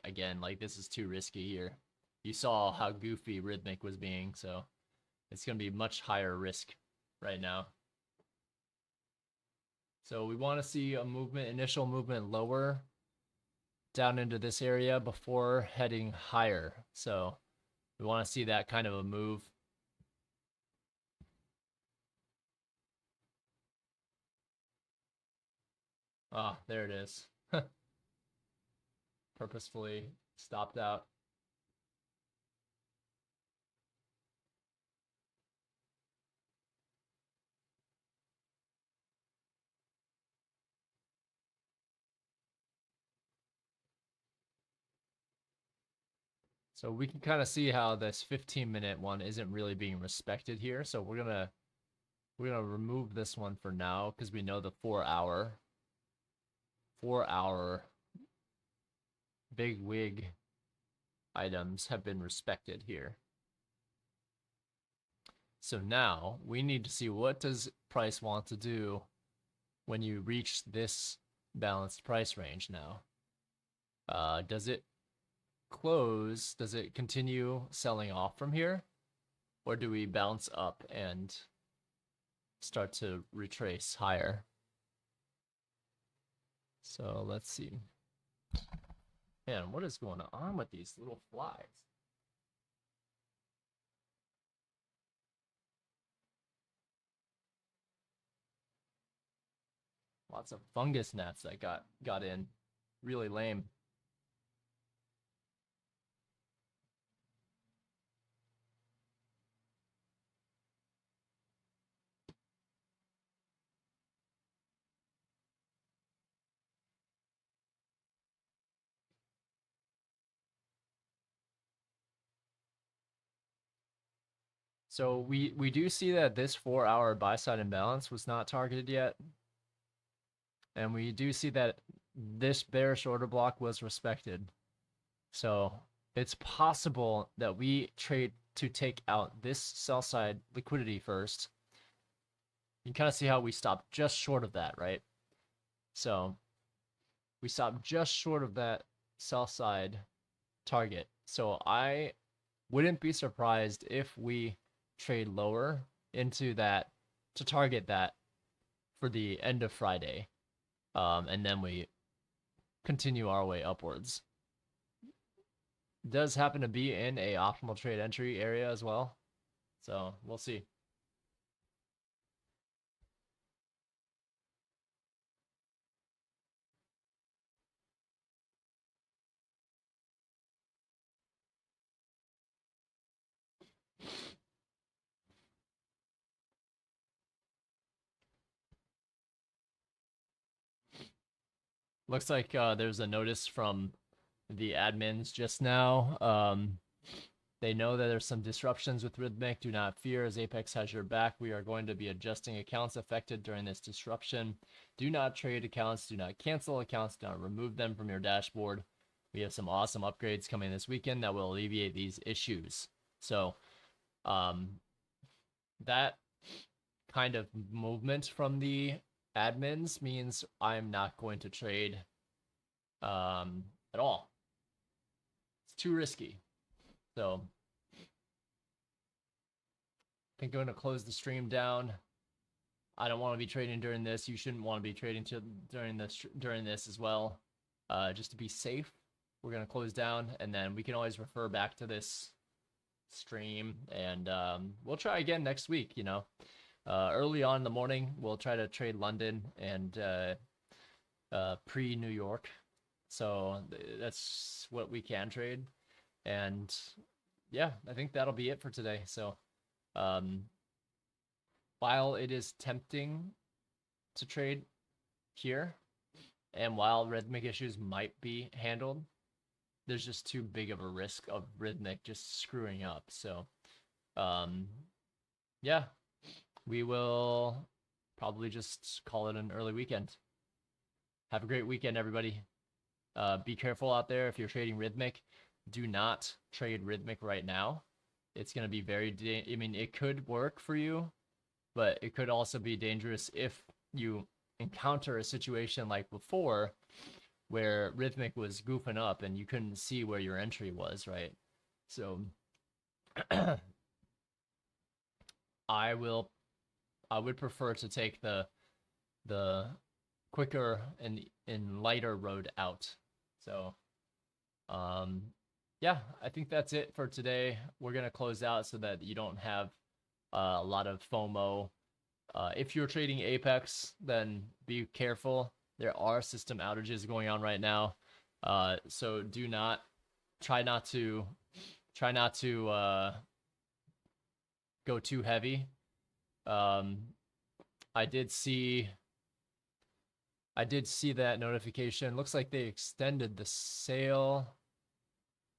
again, like, this is too risky here. You saw how goofy Rhythmic was being, so it's going to be much higher risk right now. So we want to see a movement, initial movement lower down into this area before heading higher. So we want to see that kind of a move. Ah, there it is. Purposefully stopped out. So we can kind of see how this 15-minute one isn't really being respected here. So we're gonna remove this one for now because we know the 4 hour big wig items have been respected here. So now we need to see, what does price want to do when you reach this balanced price range now? Does it close? Does it continue selling off from here? Or do we bounce up and start to retrace higher? So let's see. Man, what is going on with these little flies? Lots of fungus gnats that got in. Really lame. So we do see that this 4 hour buy side imbalance was not targeted yet. And we do see that this bearish order block was respected. So it's possible that we trade to take out this sell side liquidity first. You kind of see how we stopped just short of that, right? So we stopped just short of that sell side target. So I wouldn't be surprised if we trade lower into that to target that for the end of Friday. And then we continue our way upwards. Does happen to be in a optimal trade entry area as well. So we'll see. Looks like there's a notice from the admins just now. They know that there's some disruptions with Rhythmic. Do not fear, as Apex has your back. We are going to be adjusting accounts affected during this disruption. Do not trade accounts. Do not cancel accounts. Do not remove them from your dashboard. We have some awesome upgrades coming this weekend that will alleviate these issues. So that kind of movement from the admins means I'm not going to trade at all. It's too risky. So I think I'm going to close the stream down. I don't want to be trading during this. You shouldn't want to be trading during this as well. Just to be safe, we're going to close down, and then we can always refer back to this stream, and we'll try again next week. You know, early on in the morning, we'll try to trade London and pre-New York. So that's what we can trade. And yeah, I think that'll be it for today. So while it is tempting to trade here, and while Rhythmic issues might be handled, there's just too big of a risk of Rhythmic just screwing up. So yeah, we will probably just call it an early weekend. Have a great weekend, everybody. Be careful out there if you're trading Rhythmic. Do not trade Rhythmic right now. It's going to be very, I mean, it could work for you, but it could also be dangerous if you encounter a situation like before where Rhythmic was goofing up and you couldn't see where your entry was, right? So I would prefer to take the quicker and lighter road out. So yeah, I think that's it for today. We're going to close out so that you don't have a lot of FOMO. If you're trading Apex, then be careful. There are system outages going on right now. So try not to go too heavy. I did see that notification. Looks like they extended the sale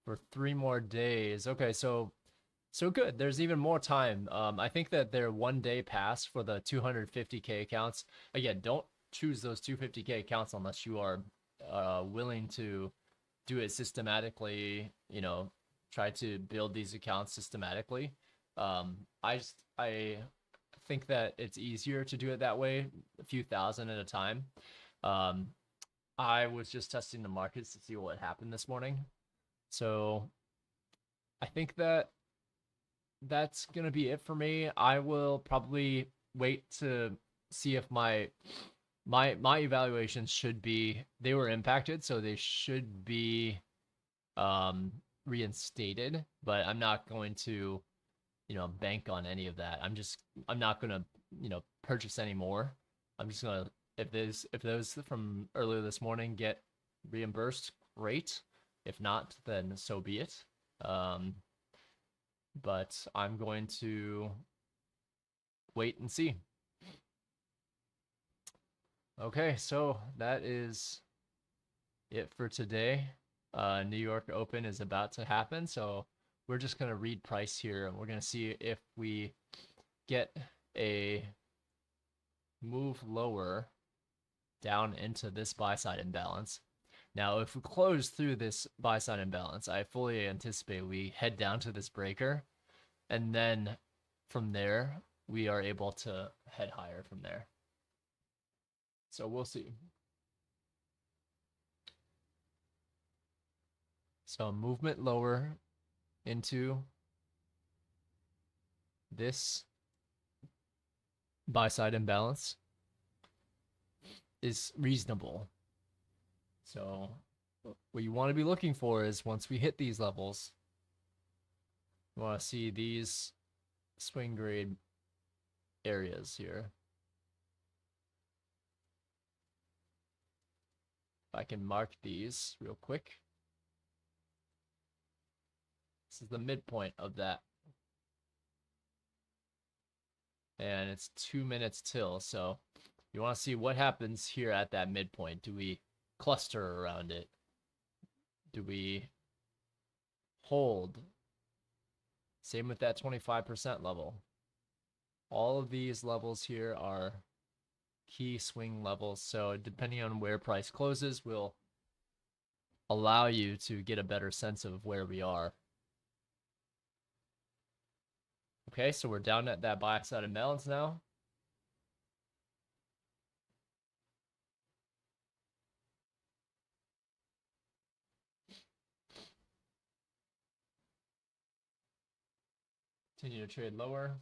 for 3 more days. Okay, so good. There's even more time. I think that their 1-day pass for the 250K accounts. Again, don't choose those 250K accounts unless you are willing to do it systematically. You know, try to build these accounts systematically. I think that it's easier to do it that way, a few thousand at a time. I was just testing the markets to see what happened this morning. So I think that that's going to be it for me. I will probably wait to see if my evaluations should be, they were impacted, so they should be reinstated, but I'm not going to, you know, bank on any of that. I'm not going to, you know, purchase any more. I'm just going to, if those from earlier this morning get reimbursed, great. If not, then so be it. But I'm going to wait and see. Okay, so that is it for today. New York Open is about to happen, so we're just going to read price here, and we're going to see if we get a move lower down into this buy side imbalance. Now, if we close through this buy side imbalance, I fully anticipate we head down to this breaker, and then from there, we are able to head higher from there. So we'll see. So movement lower into this buy side imbalance is reasonable. So what you want to be looking for is once we hit these levels, you want to see these swing grade areas here. If I can mark these real quick. This is the midpoint of that. And it's 2 minutes till, so you want to see what happens here at that midpoint. Do we cluster around it? Do we hold? Same with that 25% level. All of these levels here are key swing levels, so depending on where price closes will allow you to get a better sense of where we are. Okay, so we're down at that buy side imbalance now. Continue to trade lower.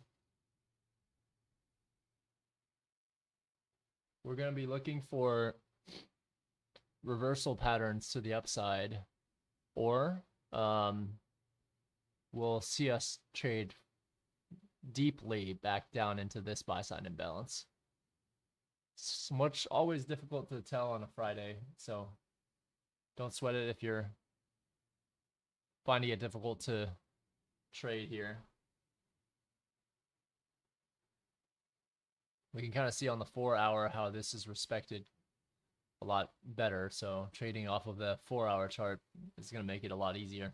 We're going to be looking for reversal patterns to the upside, or we'll see us trade deeply back down into this buy side imbalance. It's much always difficult to tell on a Friday, so don't sweat it if you're finding it difficult to trade here. We can kind of see on the 4-hour how this is respected a lot better, so trading off of the 4-hour chart is going to make it a lot easier.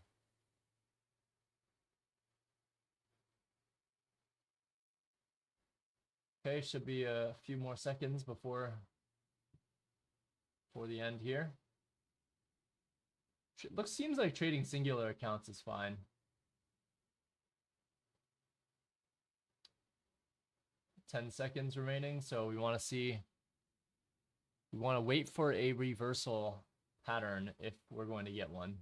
Okay, should be a few more seconds before the end here. Seems like trading singular accounts is fine. $10 seconds remaining, so we want to wait for a reversal pattern if we're going to get one.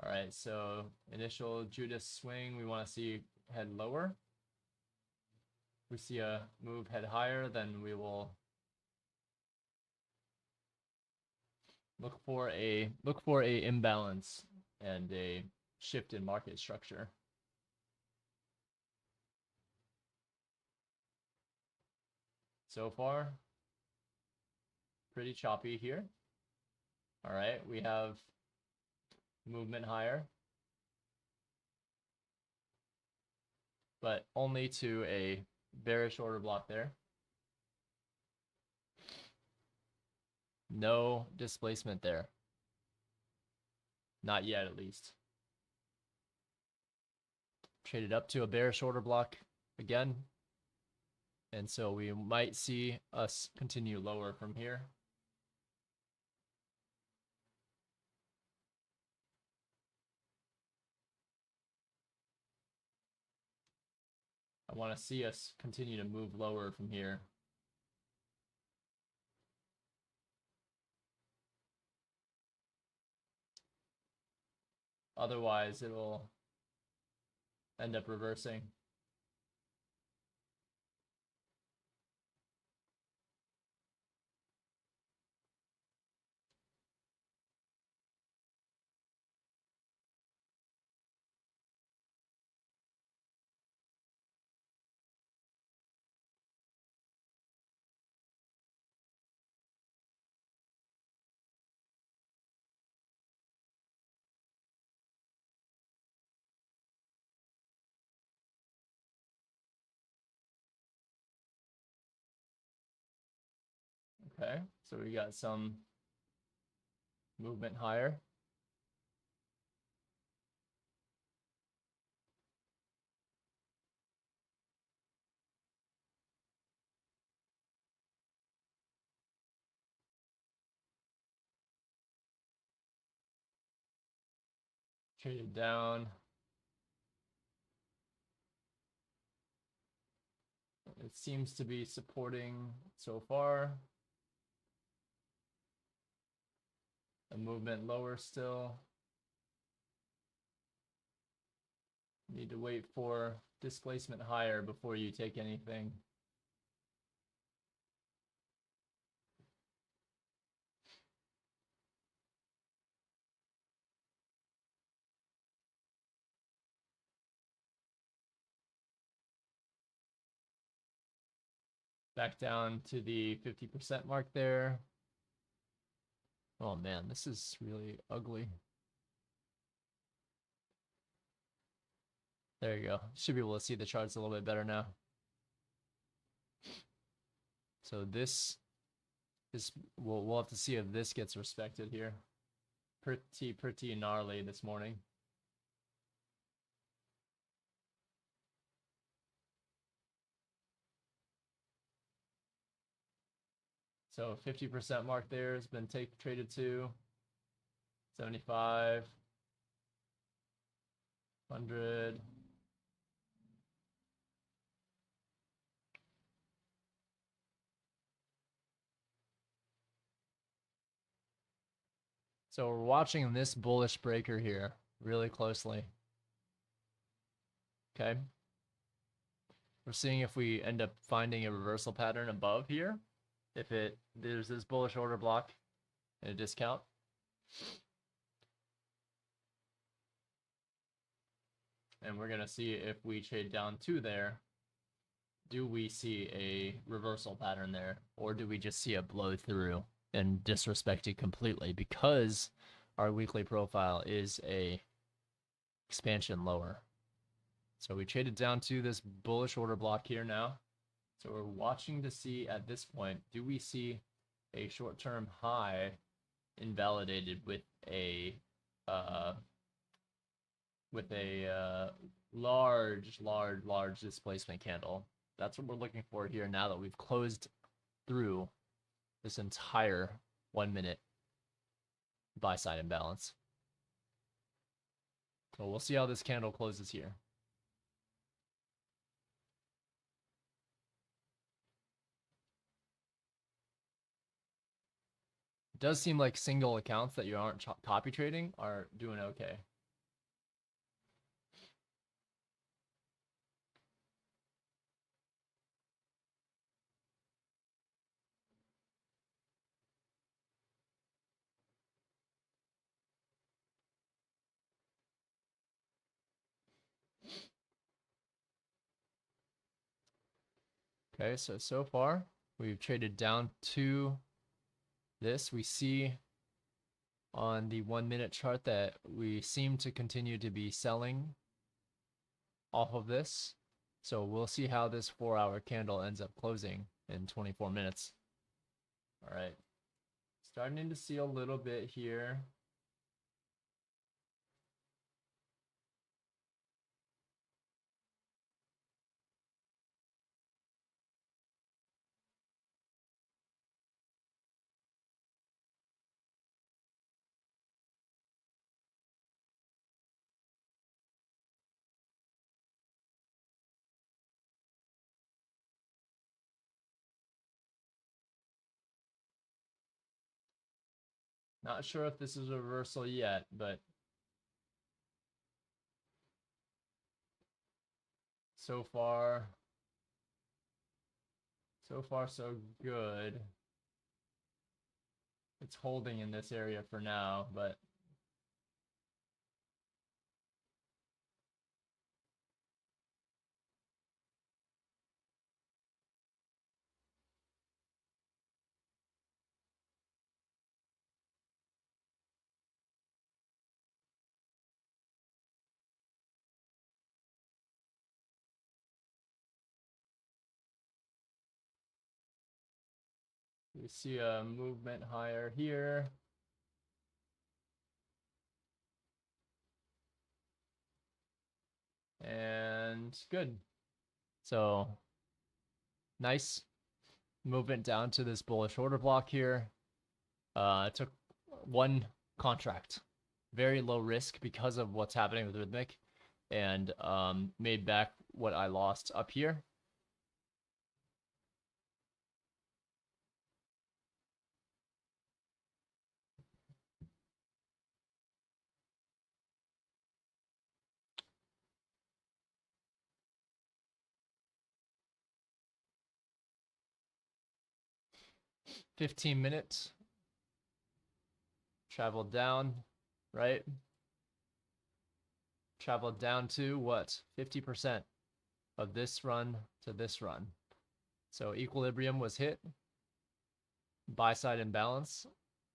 All right, so initial Judas swing, we want to see head lower. If we see a move head higher, then we will look for a imbalance and a shift in market structure. So far, pretty choppy here. All right, we have movement higher, but only to a bearish order block there. No displacement there. Not yet, at least. Traded up to a bearish order block again. And so we might see us continue lower from here. I want to see us continue to move lower from here. Otherwise, it will end up reversing. Okay, so we got some movement higher. Traded down. It seems to be supporting so far. A movement lower still. Need to wait for displacement higher before you take anything. Back down to the 50% mark there. Oh man, this is really ugly. There you go. Should be able to see the charts a little bit better now. So this is, we'll have to see if this gets respected here. Pretty gnarly this morning. So 50% mark there has been traded to 75, 100. So we're watching this bullish breaker here really closely. Okay. We're seeing if we end up finding a reversal pattern above here. If there's this bullish order block and a discount. And we're gonna see if we trade down to there. Do we see a reversal pattern there, or do we just see a blow through and disrespect it completely because our weekly profile is a expansion lower? So we traded down to this bullish order block here now. So we're watching to see at this point, do we see a short-term high invalidated with a large displacement candle? That's what we're looking for here now that we've closed through this entire 1 minute buy side imbalance. So we'll see how this candle closes here. It does seem like single accounts that you aren't copy trading are doing okay. Okay, so far we've traded down to this. We see on the 1 minute chart that we seem to continue to be selling off of this. So we'll see how this 4-hour candle ends up closing in 24 minutes. All right, starting to see a little bit here. Not sure if this is a reversal yet, but so far so good. It's holding in this area for now, but we see a movement higher here. And good. So nice movement down to this bullish order block here. It took one contract very low risk because of what's happening with Rhythmic, and made back what I lost up here. $15 traveled down, right? Traveled down to what? 50% of this run to this run. So equilibrium was hit. Buy side imbalance,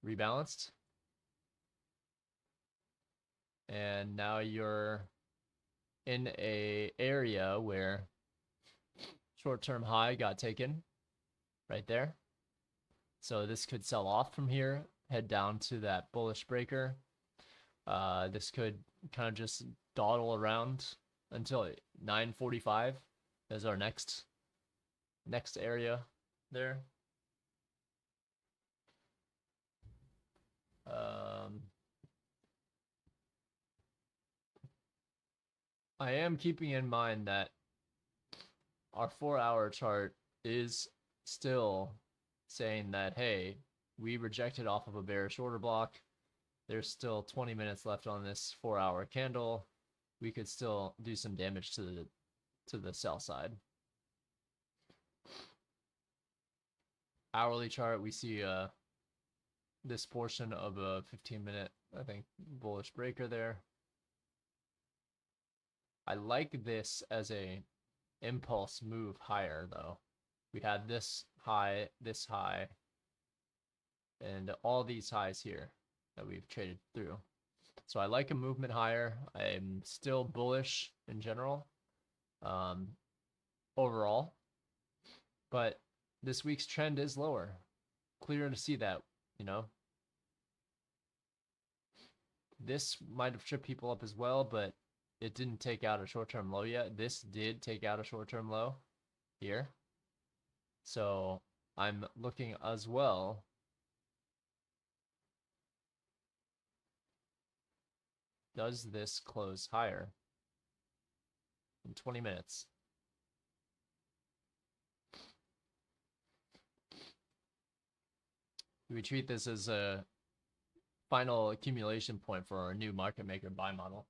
rebalanced. And now you're in a area where short-term high got taken right there. So this could sell off from here, head down to that bullish breaker. This could kind of just dawdle around until 9:45 is our next area there. I am keeping in mind that our 4-hour chart is still saying that, hey, we rejected off of a bearish order block. There's still 20 minutes left on this 4-hour candle. We could still do some damage to the sell side. Hourly chart, we see this portion of a 15-minute, I think, bullish breaker there. I like this as a impulse move higher, though. We had this high, and all these highs here that we've traded through. So I like a movement higher. I'm still bullish in general, overall, but this week's trend is lower. Clear to see that, you know. This might have tripped people up as well, but it didn't take out a short-term low yet. This did take out a short-term low here. So I'm looking as well. Does this close higher in 20 minutes? We treat this as a final accumulation point for our new market maker buy model.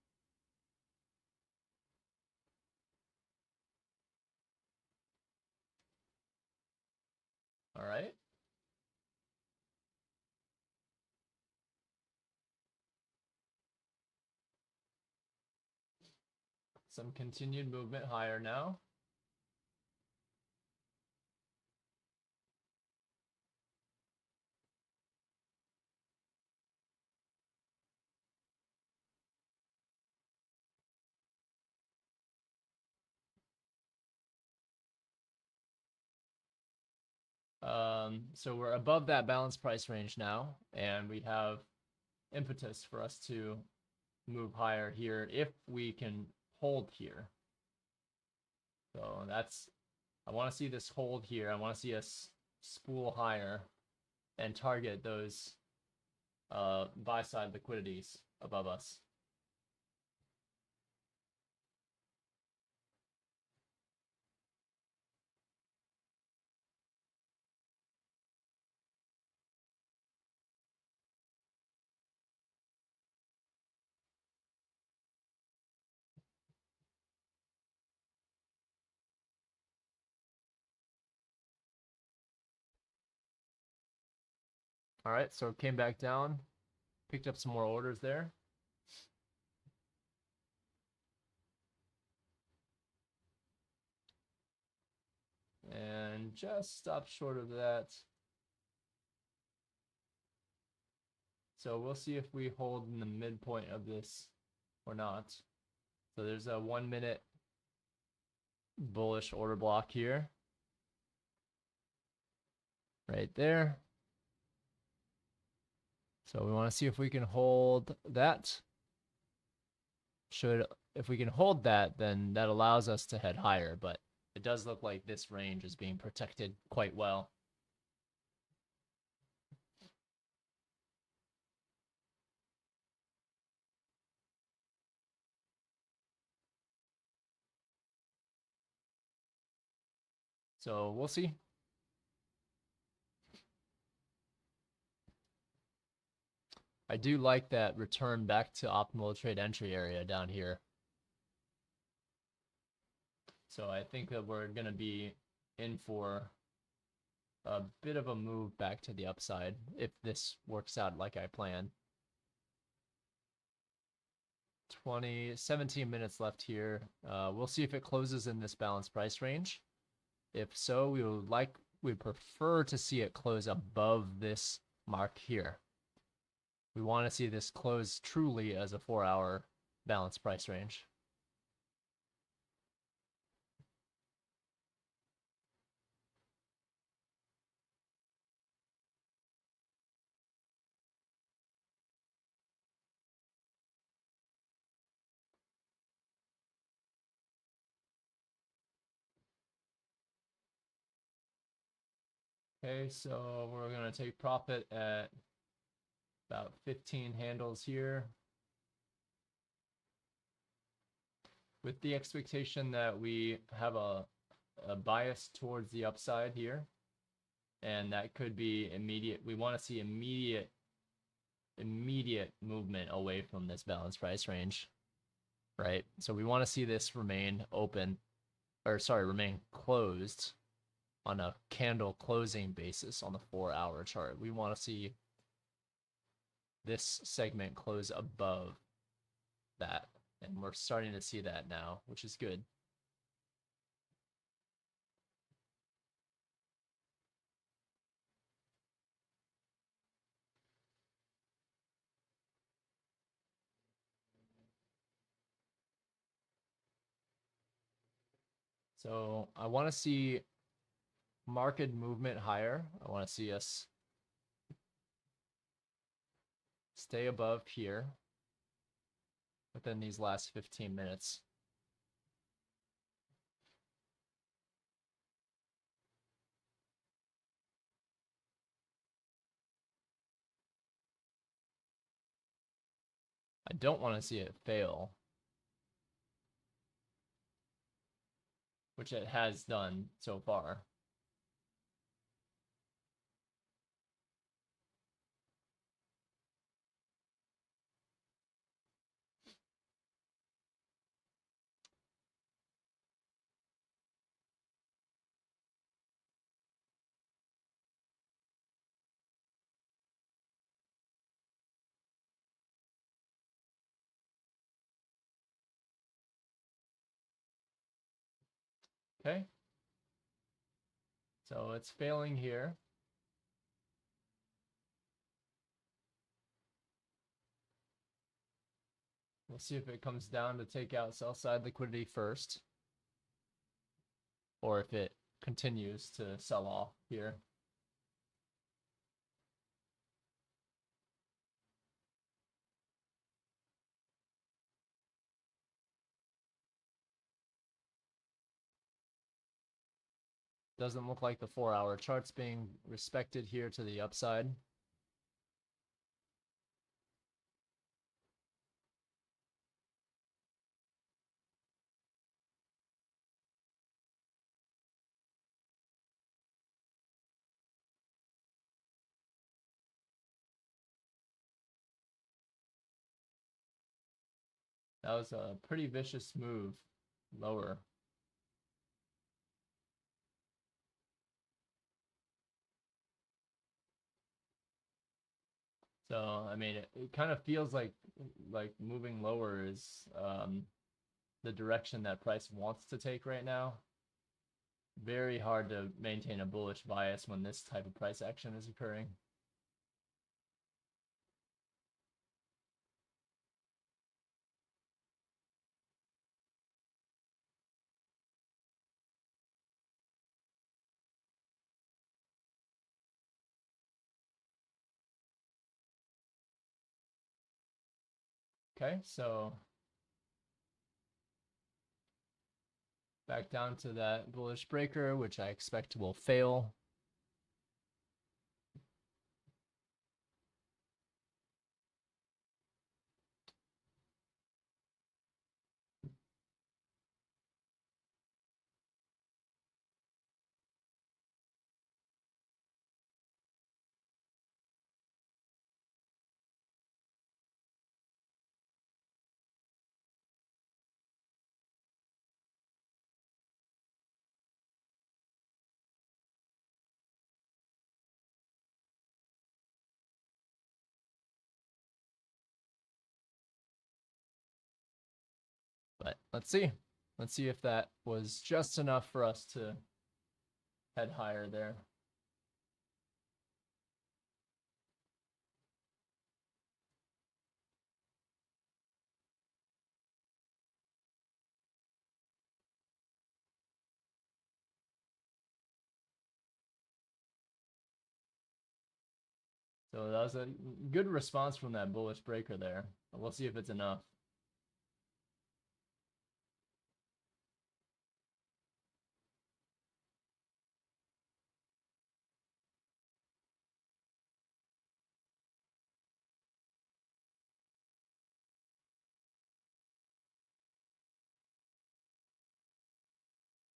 All right. Some continued movement higher now. So we're above that balance price range now, and we have impetus for us to move higher here if we can hold here. So that's, I want to see this hold here. I want to see us spool higher and target those buy side liquidities above us. All right, so it came back down, picked up some more orders there. And just stopped short of that. So we'll see if we hold in the midpoint of this or not. So there's a 1 minute bullish order block here. Right there. So we want to see if we can hold that. If we can hold that, then that allows us to head higher, but it does look like this range is being protected quite well. So we'll see. I do like that return back to optimal trade entry area down here. So I think that we're going to be in for a bit of a move back to the upside if this works out like I planned. 17 minutes left here. We'll see if it closes in this balanced price range. If so, we prefer to see it close above this mark here. We want to see this close truly as a 4-hour balanced price range. Okay, so we're going to take profit at about 15 handles here, with the expectation that we have a bias towards the upside here, and that could be immediate. We want to see immediate movement away from this balanced price range, right? So we want to see this remain open, or sorry, remain closed on a candle closing basis on the 4-hour chart. We want to see this segment close above that, and we're starting to see that now, which is good. So I want to see market movement higher. I want to see us stay above here within these last 15 minutes. I don't want to see it fail, which it has done so far. Okay. So it's failing here. We'll see if it comes down to take out sell side liquidity first, or if it continues to sell off here. Doesn't look like the 4-hour chart's being respected here to the upside. That was a pretty vicious move lower. So, I mean, it kind of feels like moving lower is the direction that price wants to take right now. Very hard to maintain a bullish bias when this type of price action is occurring. Okay, so back down to that bullish breaker, which I expect will fail. But let's see. Let's see if that was just enough for us to head higher there. So that was a good response from that bullish breaker there. We'll see if it's enough.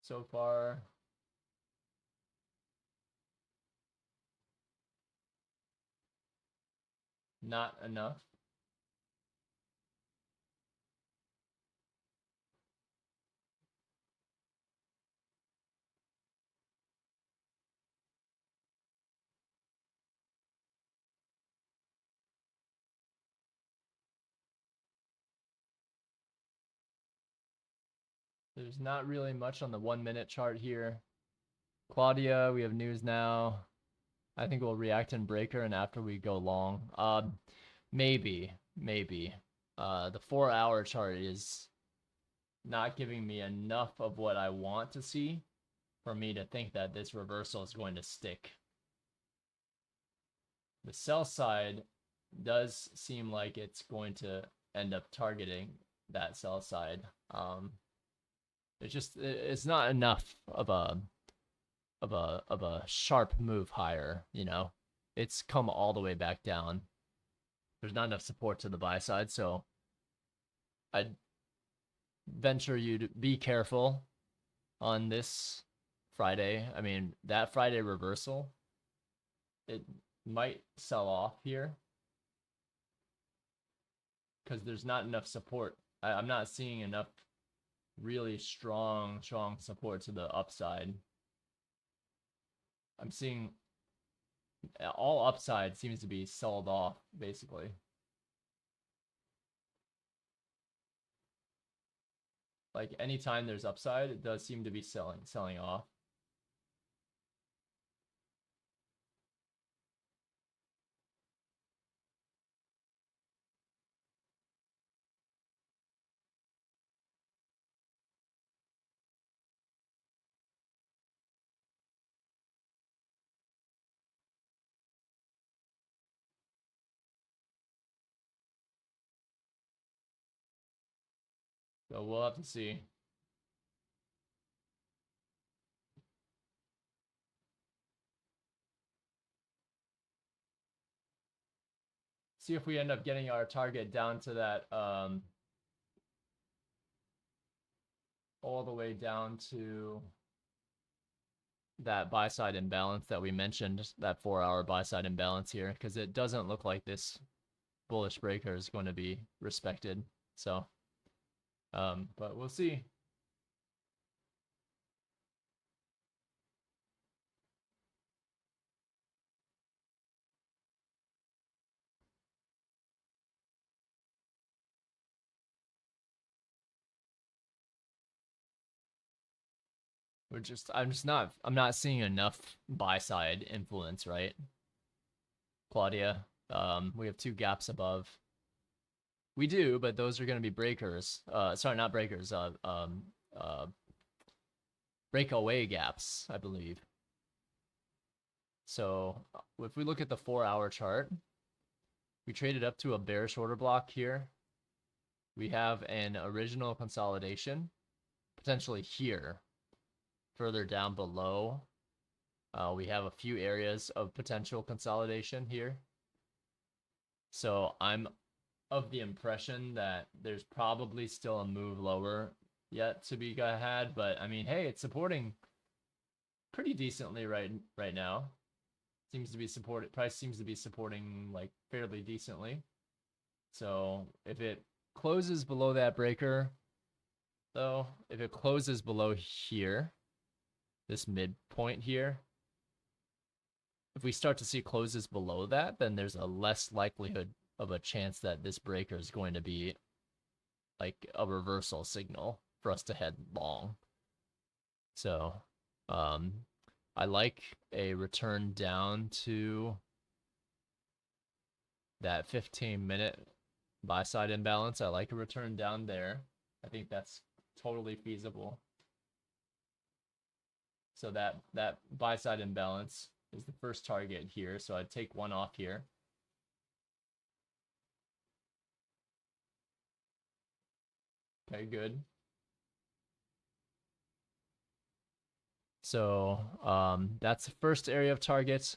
So far, not enough. There's not really much on the 1 minute chart here. Claudia, we have news now. I think we'll react in breaker and after we go long. Maybe. The 4 hour chart is not giving me enough of what I want to see for me to think that this reversal is going to stick. The sell side does seem like it's going to end up targeting that sell side. It's not enough of a sharp move higher, you know. It's come all the way back down. There's not enough support to the buy side, so I'd venture you to be careful on this Friday. I mean, that Friday reversal, it might sell off here because there's not enough support. I'm not seeing enough really strong support to the upside. I'm seeing all upside seems to be sold off, basically. Like anytime there's upside, it does seem to be selling off. So we'll have to see. See if we end up getting our target down to that all the way down to that buy side imbalance that we mentioned, that 4 hour buy side imbalance here, because it doesn't look like this bullish breaker is going to be respected. So but we'll see. I'm not seeing enough buy side influence, right? Claudia, we have 2 gaps above. We do, but those are going to be breakers. Sorry, not breakers. Breakaway gaps, I believe. So if we look at the 4 hour chart, we traded up to a bearish order block here. We have an original consolidation, potentially here. Further down below, we have a few areas of potential consolidation here. So I'm of the impression that there's probably still a move lower yet to be had, but I mean, hey, it's supporting pretty decently right now. Seems to be supported. Price seems to be supporting like fairly decently. So if it closes below that breaker, though, if it closes below here, this midpoint here, if we start to see closes below that, then there's a less likelihood of a chance that this breaker is going to be like a reversal signal for us to head long. So I like a return down to that 15-minute buy side imbalance. I like a return down there. I think that's totally feasible. So that buy side imbalance is the first target here. So I'd take one off here. Okay, good. So that's the first area of target.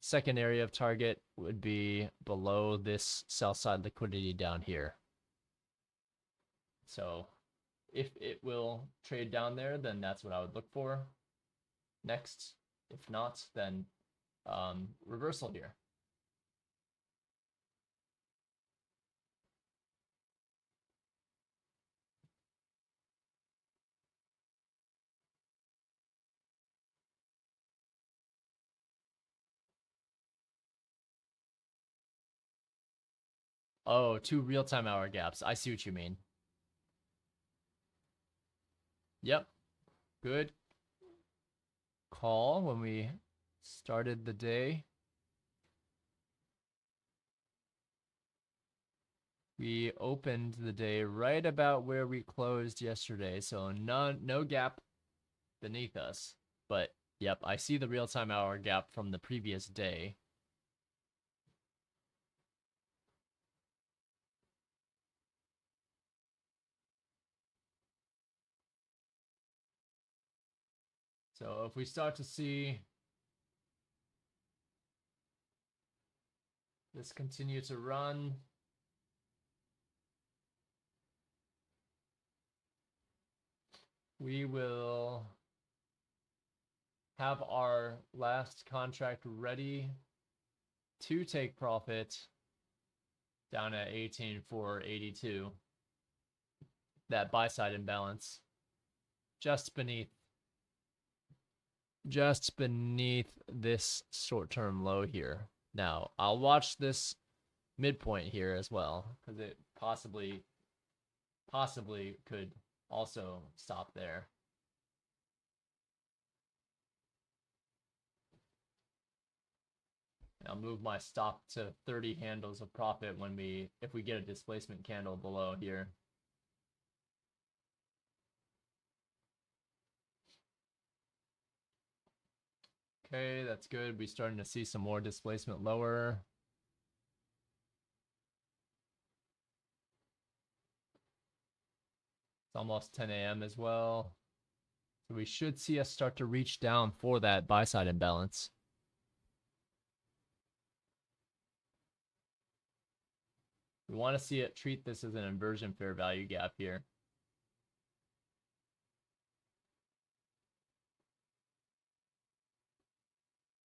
Second area of target would be below this sell side liquidity down here. So if it will trade down there, then that's what I would look for next. If not, then reversal here. Oh, 2 real-time hour gaps. I see what you mean. Yep. Good call when we started the day. We opened the day right about where we closed yesterday, so no gap beneath us. But yep, I see the real-time hour gap from the previous day. So if we start to see this continue to run, we will have our last contract ready to take profit down at 18,482. That buy side imbalance just beneath this short-term low here. Now, I'll watch this midpoint here as well, because it possibly could also stop there. I'll move my stop to 30 handles of profit if we get a displacement candle below here. Okay, that's good. We're starting to see some more displacement lower. It's almost 10 a.m. as well. So we should see us start to reach down for that buy side imbalance. We want to see it treat this as an inversion fair value gap here.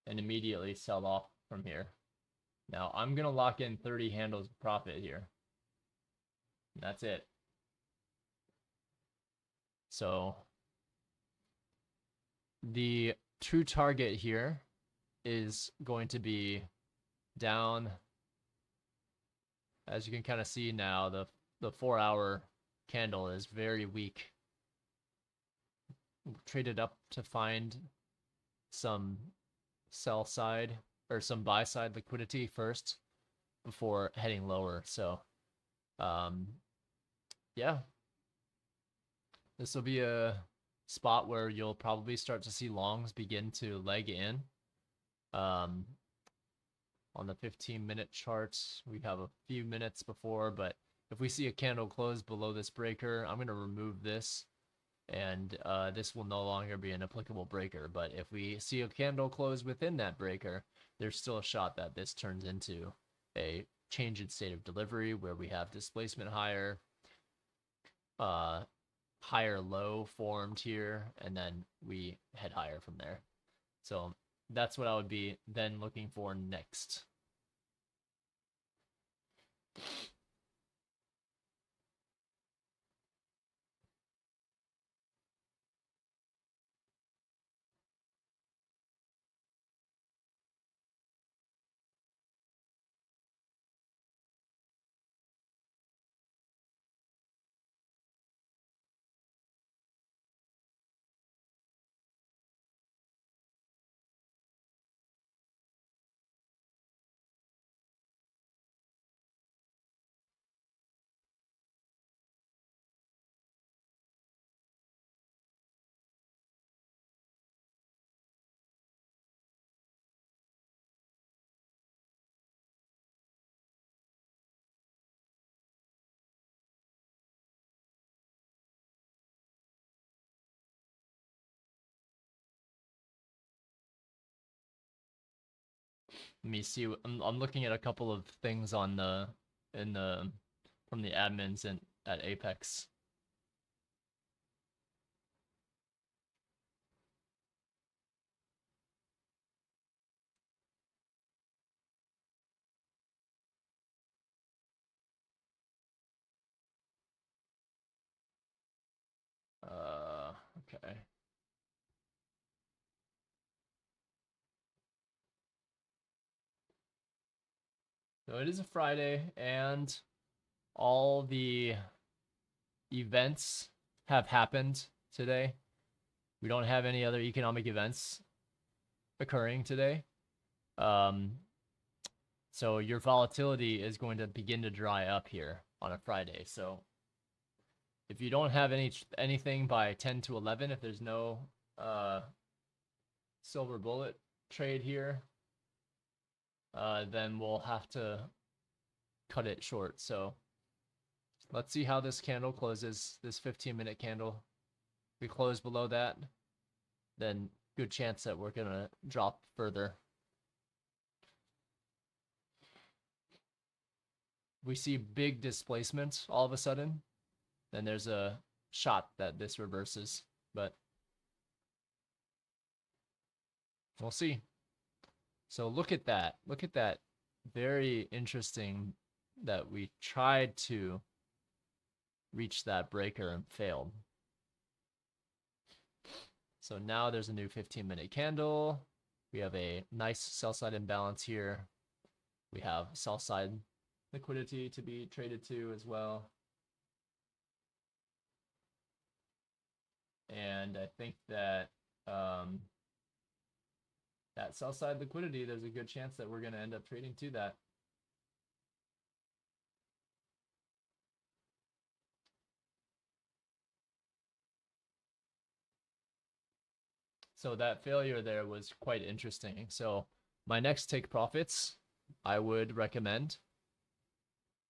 And immediately sell off from here. Now I'm going to lock in 30 handles of profit here. And that's it. So the true target here is going to be down. As you can kind of see now, the 4-hour candle is very weak. Traded up to find some sell side or some buy side liquidity first before heading lower. So yeah, this will be a spot where you'll probably start to see longs begin to leg in. On the 15-minute charts, we have a few minutes before, but if we see a candle close below this breaker, I'm going to remove this, and this will no longer be an applicable breaker. But if we see a candle close within that breaker, there's still a shot that this turns into a change in state of delivery where we have displacement higher, higher low formed here, and then we head higher from there. So that's what I would be then looking for next. Let me see. I'm looking at a couple of things on the from the admins and at Apex. Okay. So it is a Friday, and all the events have happened today. We don't have any other economic events occurring today. So your volatility is going to begin to dry up here on a Friday. So if you don't have anything by 10 to 11, if there's no silver bullet trade here, then we'll have to cut it short. So let's see how this candle closes, this 15-minute candle. If we close below that, then good chance that we're gonna drop further. We see big displacement all of a sudden, then there's a shot that this reverses, but we'll see. So look at that. Look at that. Very interesting that we tried to reach that breaker and failed. So now there's a new 15-minute candle. We have a nice sell side imbalance here. We have sell side liquidity to be traded to as well. And I think that that sell side liquidity, there's a good chance that we're going to end up trading to that. So that failure there was quite interesting. So my next take profits, I would recommend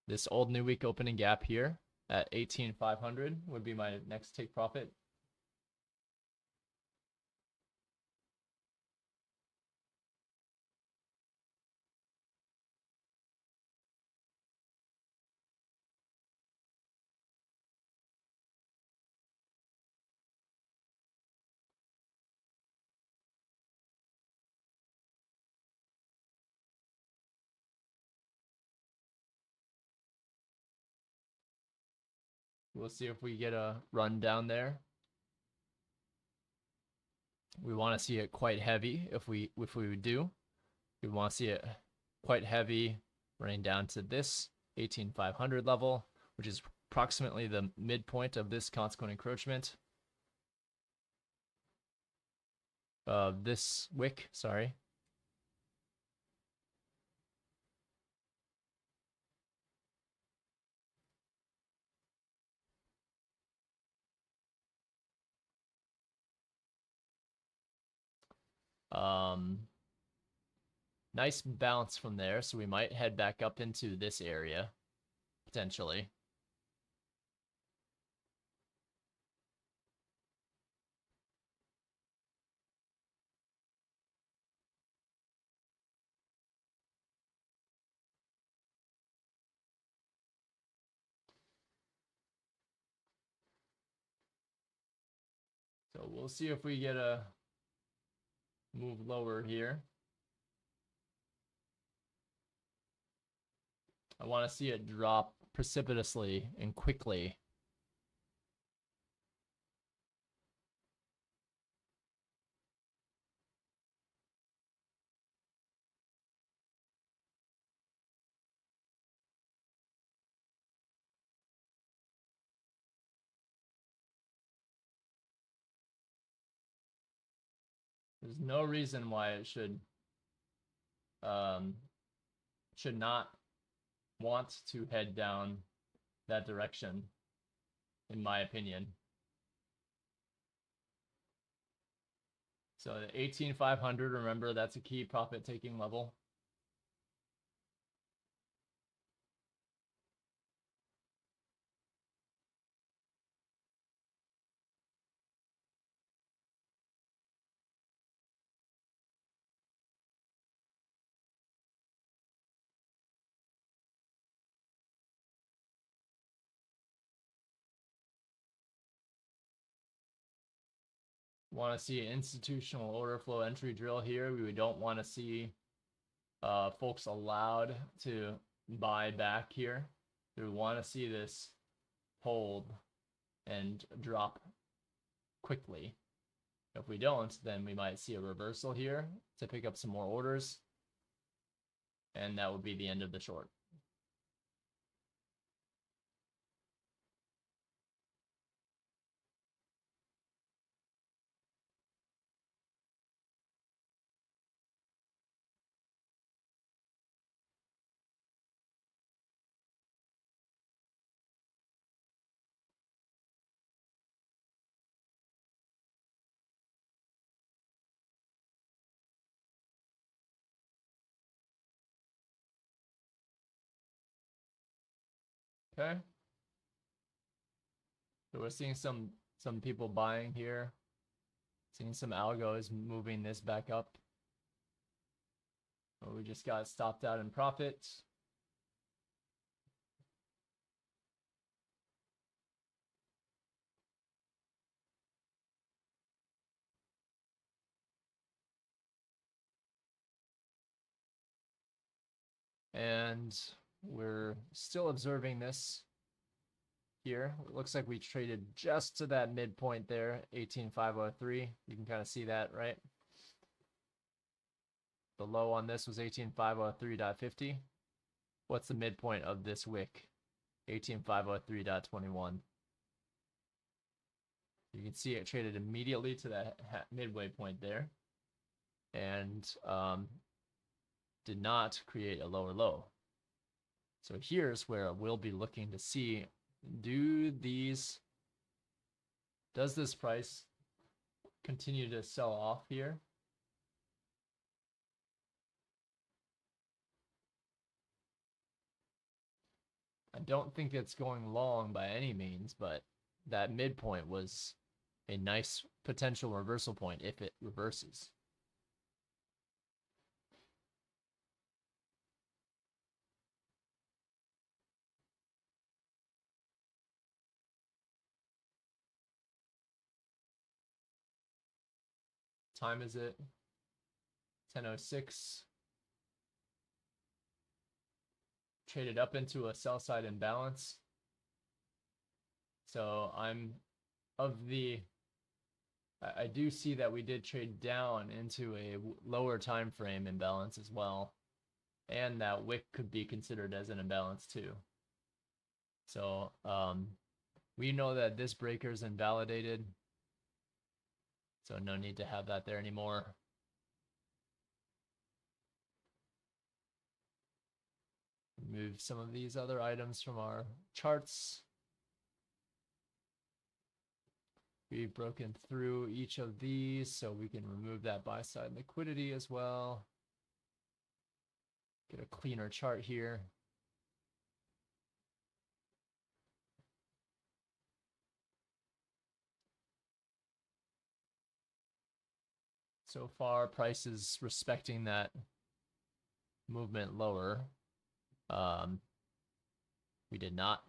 this old new week opening gap here at 18,500 would be my next take profit. We'll see if we get a run down there. We want to see it quite heavy. If we do, we want to see it quite heavy running down to this 18,500 level, which is approximately the midpoint of this consequent encroachment. This wick, sorry. Nice bounce from there, so we might head back up into this area, potentially. So we'll see if we get a move lower here. I want to see it drop precipitously and quickly. There's no reason why it should not want to head down that direction, in my opinion. So the 18,500, remember, that's a key profit taking level. Want to see an institutional order flow entry drill here. We don't want to see folks allowed to buy back here. We want to see this hold and drop quickly. If we don't, then we might see a reversal here to pick up some more orders, and that would be the end of the short. Okay. So we're seeing some people buying here. Seeing some algos moving this back up. Oh, we just got stopped out in profit. And we're still observing this here. It looks like we traded just to that midpoint there, 18,503. You can kind of see that, right? The low on this was 18,503.50. What's the midpoint of this wick? 18,503.21. You can see it traded immediately to that midway point there, and did not create a lower low. So here's where we'll be looking to see, does this price continue to sell off here? I don't think it's going long by any means, but that midpoint was a nice potential reversal point if it reverses. Time is it? 10:06. Traded up into a sell side imbalance. So I do see that we did trade down into a lower time frame imbalance as well, and that wick could be considered as an imbalance too. So we know that this breaker is invalidated, so no need to have that there anymore. Move some of these other items from our charts. We've broken through each of these, so we can remove that buy side liquidity as well. Get a cleaner chart here. So far, price is respecting that movement lower. We did not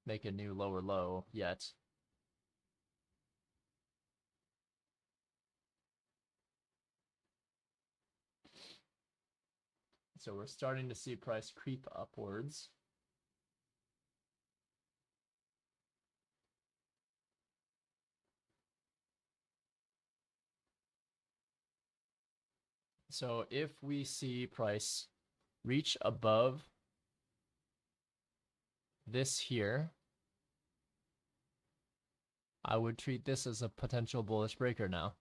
make a new lower low yet. So we're starting to see price creep upwards. So if we see price reach above this here, I would treat this as a potential bullish breaker now.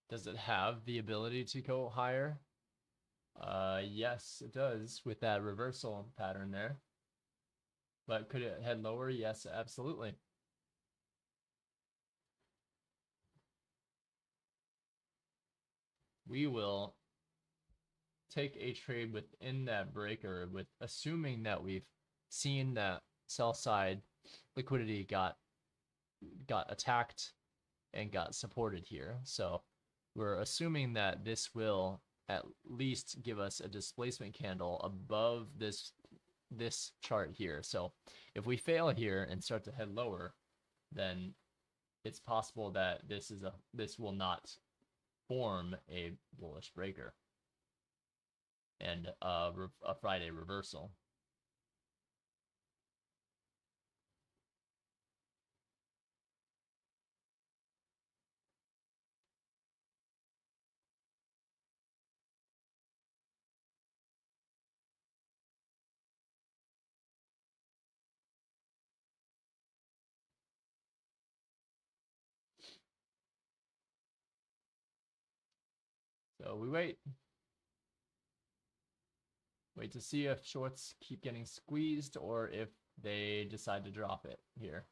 Does it have the ability to go higher? Yes, it does with that reversal pattern there. But could it head lower? Yes, absolutely. We will take a trade within that breaker with assuming that we've seen that sell side liquidity got attacked and got supported here. So we're assuming that this will at least give us a displacement candle above this this chart here. So if we fail here and start to head lower, then it's possible that this will not form a bullish breaker and a Friday reversal. So we wait to see if shorts keep getting squeezed or if they decide to drop it here.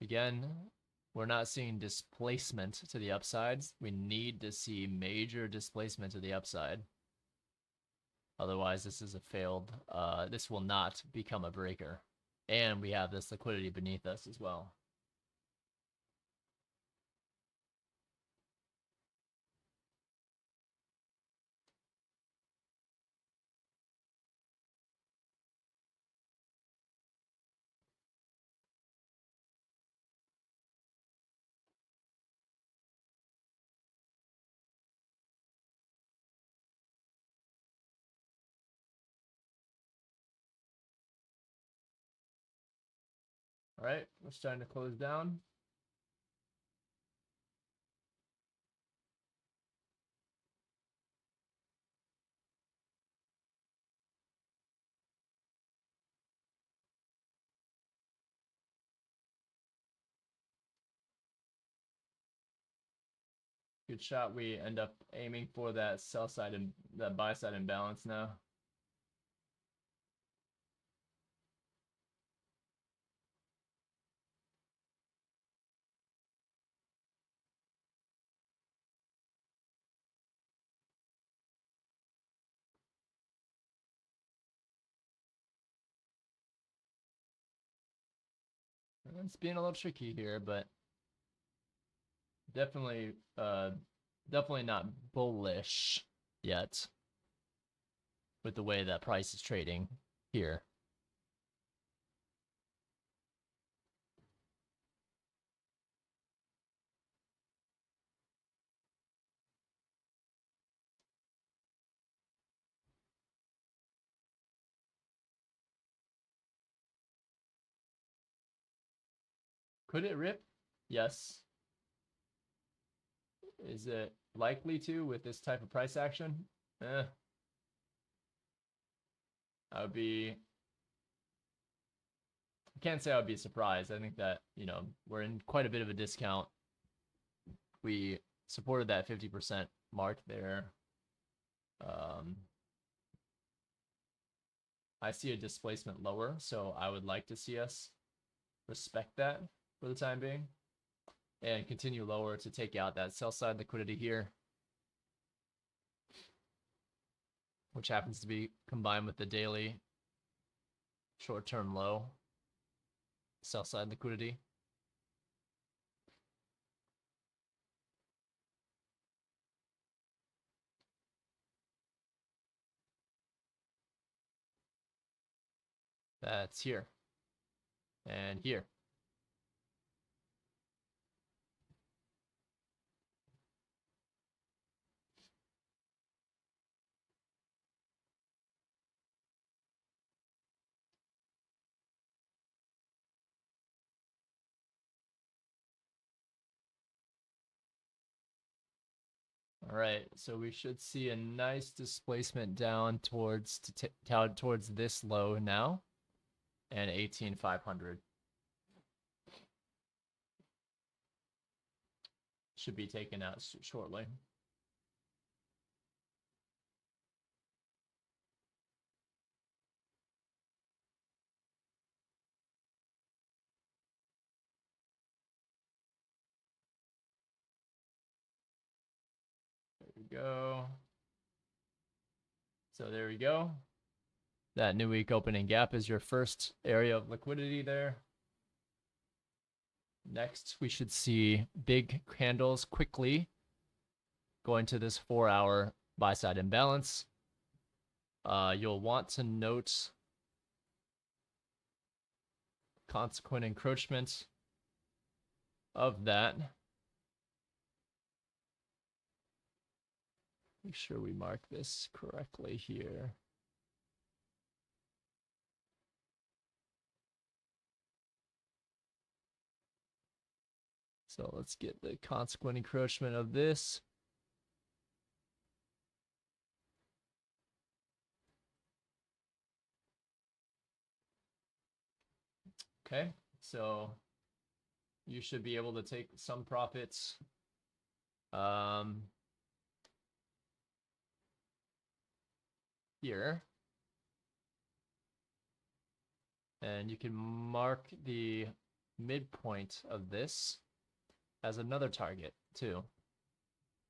Again, we're not seeing displacement to the upsides. We need to see major displacement to the upside. Otherwise, this is a failed, this will not become a breaker. And we have this liquidity beneath us as well. All right, we're starting to close down. Good shot. We end up aiming for that sell side and that buy side imbalance now. It's being a little tricky here, but definitely not bullish yet with the way that price is trading here. Could it rip? Yes. Is it likely to with this type of price action? I would be, I can't say I would be surprised. I think that, you know, we're in quite a bit of a discount. We supported that 50% mark there. I see a displacement lower, so I would like to see us respect that for the time being and continue lower to take out that sell side liquidity here, which happens to be combined with the daily short-term low sell side liquidity. That's here and here. All right, so we should see a nice displacement down towards towards this low now, and 18,500 should be taken out shortly. There we go. So there we go. That new week opening gap is your first area of liquidity there. Next, we should see big candles quickly going to this 4-hour buy-side imbalance, you'll want to note consequent encroachment of that. Make sure we mark this correctly here. So let's get the consequent encroachment of this. Okay, so you should be able to take some profits. Here. And you can mark the midpoint of this as another target too.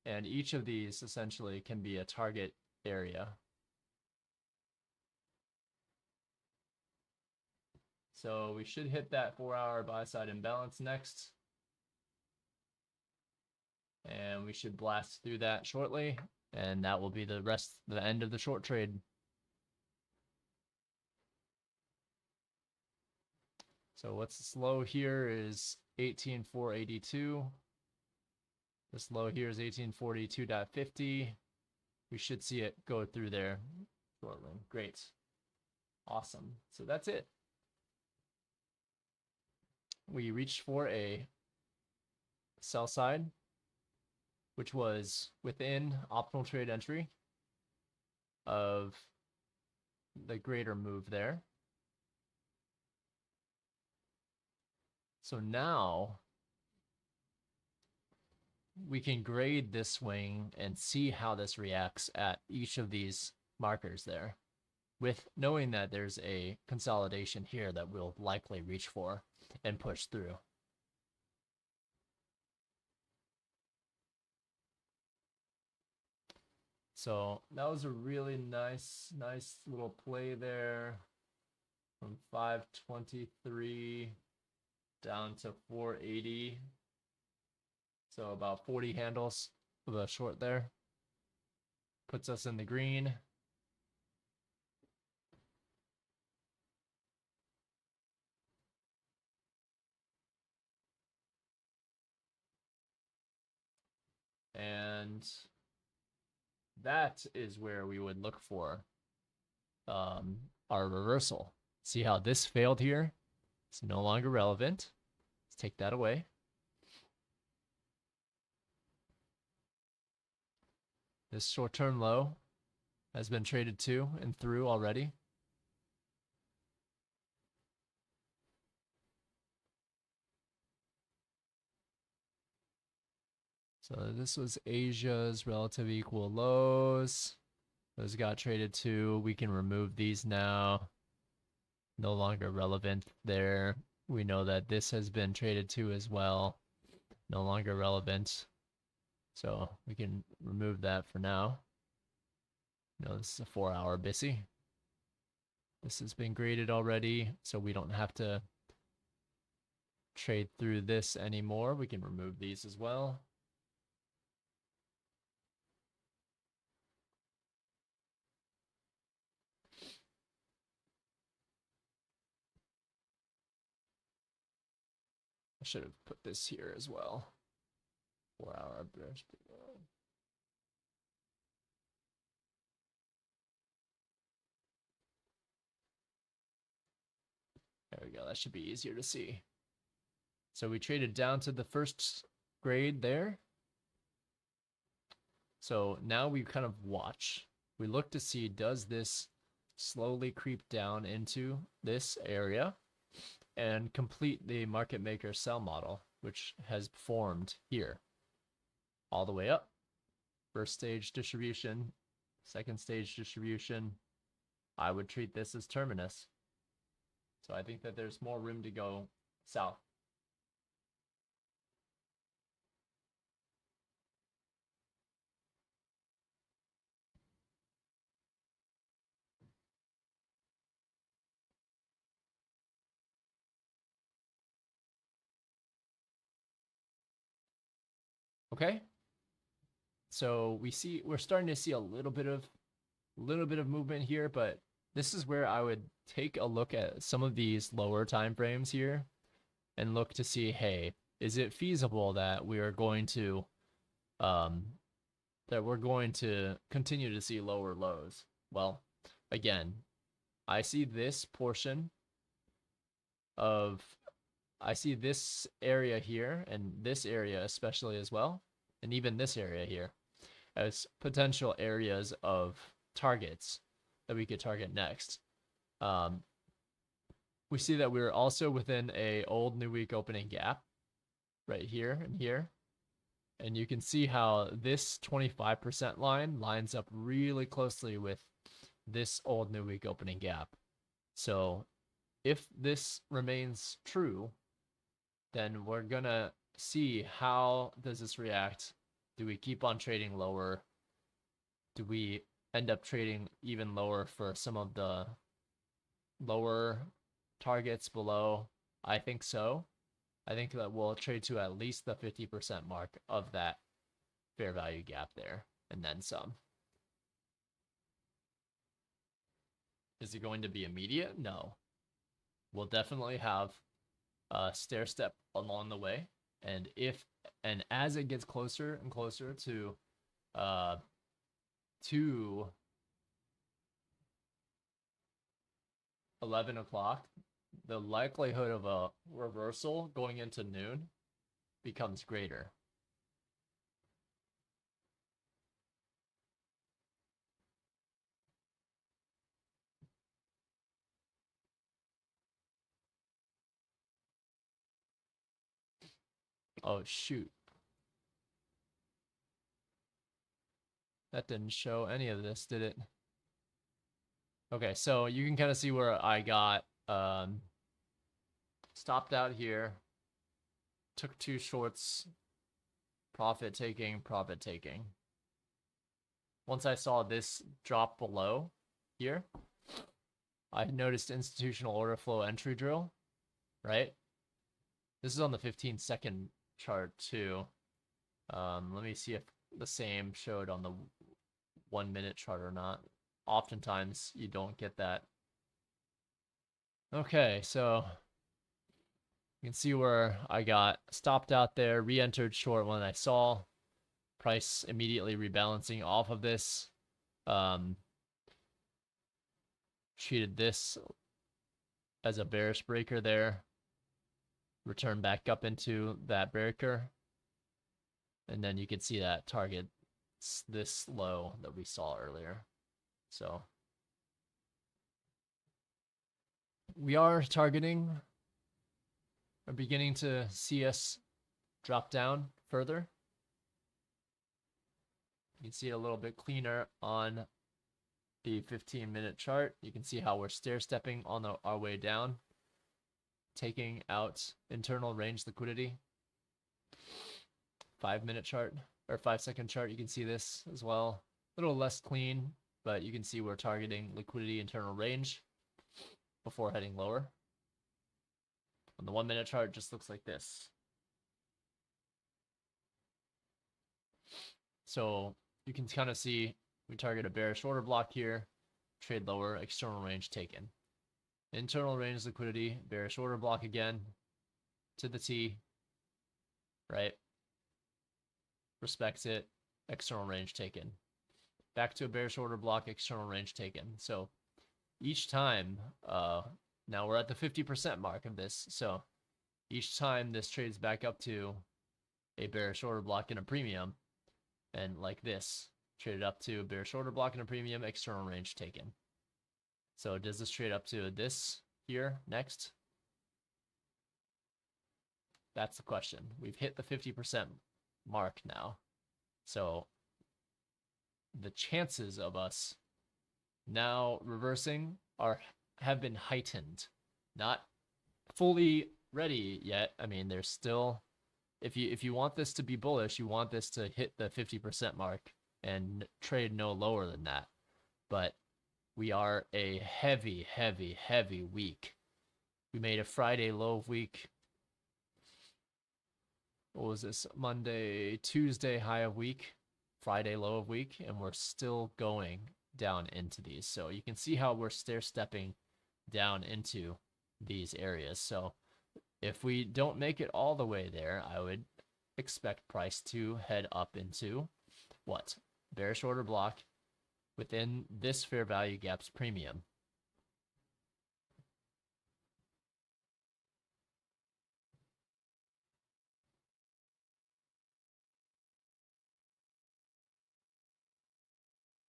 And each of these essentially can be a target area. So we should hit that 4-hour buy-side imbalance next. And we should blast through that shortly. And that will be the end of the short trade. So what's low here is 18,482. This low here is 1842.50. We should see it go through there shortly. Great. Awesome. So that's it. We reached for a sell side, which was within optimal trade entry of the greater move there. So now we can grade this swing and see how this reacts at each of these markers there, with knowing that there's a consolidation here that we'll likely reach for and push through. So that was a really nice little play there from 523 down to 480. So about 40 handles of a short there. Puts us in the green. And that is where we would look for our reversal. See how this failed here? It's no longer relevant. Let's take that away. This short-term low has been traded to and through already. So this was Asia's relative equal lows. Those got traded to. We can remove these now. No longer relevant there. We know that this has been traded to as well. No longer relevant. So we can remove that for now. No, this is a 4-hour BISI. This has been graded already, so we don't have to trade through this anymore. We can remove these as well. I should have put this here as well. 4-hour brush. There we go. That should be easier to see. So we traded down to the first grade there. So now we kind of watch. We look to see, does this slowly creep down into this area and complete the market maker sell model, which has formed here all the way up. First stage distribution, second stage distribution. I would treat this as terminus. So I think that there's more room to go south. Okay. So we're starting to see a little bit of movement here, but this is where I would take a look at some of these lower time frames here and look to see, hey, is it feasible that we are going to continue to see lower lows? Well, again, I see this area here and this area especially as well, and even this area here as potential areas of targets that we could target next. We see that we're also within a old new week opening gap right here and here. And you can see how this 25% line lines up really closely with this old new week opening gap. So if this remains true, then we're gonna see how does this react. Do we keep on trading lower? Do we end up trading even lower for some of the lower targets below? I think so. I think that we'll trade to at least the 50% mark of that fair value gap there, and then some. Is it going to be immediate? No. We'll definitely have a stair step along the way, and as it gets closer and closer to 11 o'clock, the likelihood of a reversal going into noon becomes greater. Oh, shoot. That didn't show any of this, did it? Okay, so you can kind of see where I got stopped out here, took two shorts, profit taking. Once I saw this drop below here, I noticed institutional order flow entry drill, right? This is on the 15-second chart too. Let me see if the same showed on the 1-minute chart or not. Oftentimes you don't get that. Okay, so you can see where I got stopped out there, re-entered short when I saw price immediately rebalancing off of this. Treated this as a bearish breaker there, return back up into that breaker, and then you can see that target this low that we saw earlier. So we are targeting or beginning to see us drop down further. You can see it a little bit cleaner on the 15-minute chart. You can see how we're stair stepping on our way down, taking out internal range liquidity. 5-minute chart or 5-second chart, you can see this as well. A little less clean, but you can see we're targeting liquidity internal range before heading lower. On the 1-minute chart, it just looks like this. So you can kind of see we target a bearish order block here, trade lower, external range taken. Internal range liquidity, bearish order block again, to the T, right? Respects it, external range taken. Back to a bearish order block, external range taken. So each time, now we're at the 50% mark of this. So each time this trades back up to a bearish order block and a premium, and like this, traded up to a bearish order block and a premium, external range taken. So does this trade up to this here next? That's the question. We've hit the 50% mark now. So the chances of us now reversing have been heightened. Not fully ready yet. I mean, there's still, if you want this to be bullish, you want this to hit the 50% mark and trade no lower than that. But we are a heavy week. We made a Friday low of week. What was this? Monday, Tuesday high of week. Friday low of week, and we're still going down into these. So you can see how we're stair stepping down into these areas. So if we don't make it all the way there, I would expect price to head up into what? Bearish order block within this fair value gaps premium.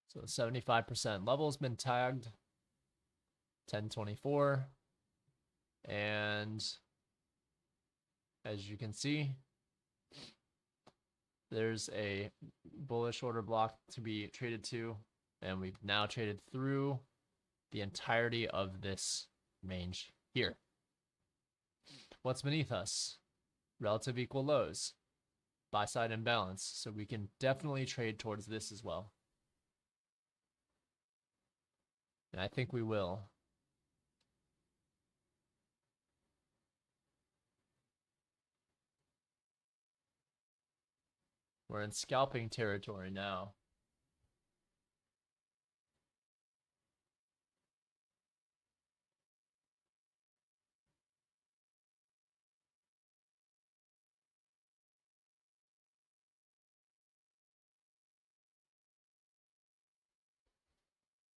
So 75% level has been tagged, 1024. And as you can see, there's a bullish order block to be traded to, and we've now traded through the entirety of this range here. What's beneath us? Relative equal lows, buy side imbalance. So we can definitely trade towards this as well. And I think we will. We're in scalping territory now.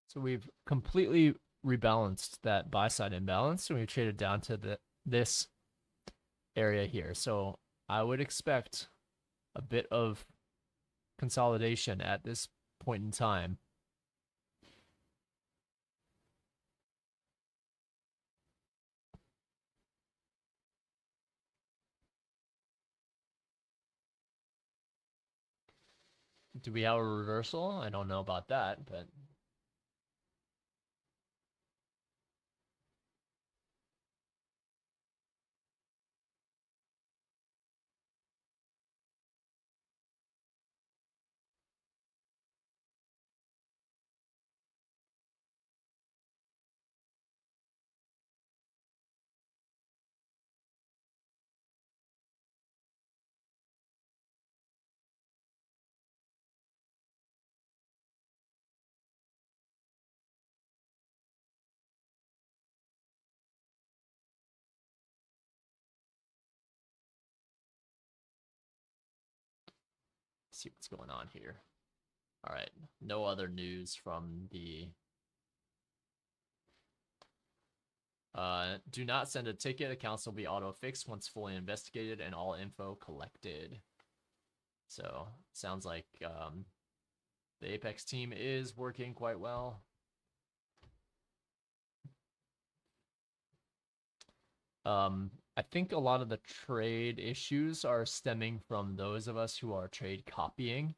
So we've completely rebalanced that buy side imbalance, and we've traded down to this area here. So I would expect a bit of consolidation at this point in time. Do we have a reversal? I don't know about that, but see what's going on here. All right, no other news from the do not send a ticket. Accounts will be auto-fixed once fully investigated and all info collected. So sounds like the Apex team is working quite well. I think a lot of the trade issues are stemming from those of us who are trade copying.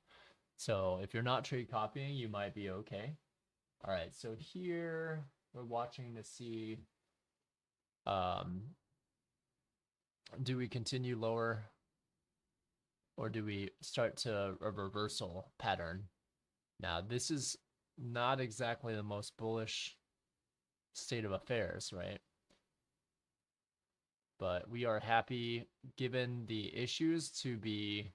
So if you're not trade copying, you might be okay. All right, so here we're watching to see, do we continue lower or do we start to a reversal pattern? Now, this is not exactly the most bullish state of affairs, right? But we are happy, given the issues, to be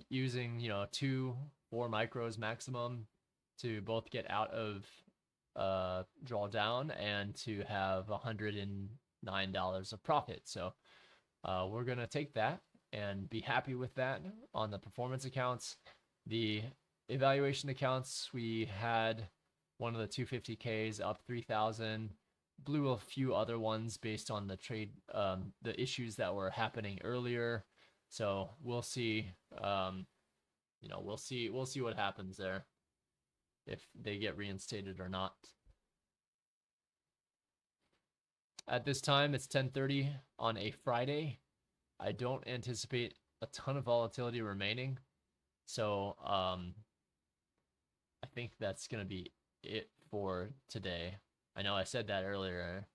using 2-4 micros maximum to both get out of drawdown and to have $109 of profit. So we're gonna take that and be happy with that. On the performance accounts, the evaluation accounts, we had one of the 250Ks up 3,000. Blew a few other ones based on the trade, the issues that were happening earlier. So we'll see. We'll see what happens there, if they get reinstated or not. At this time, it's 10:30 on a Friday. I don't anticipate a ton of volatility remaining. So I think that's gonna be it for today. I know I said that earlier,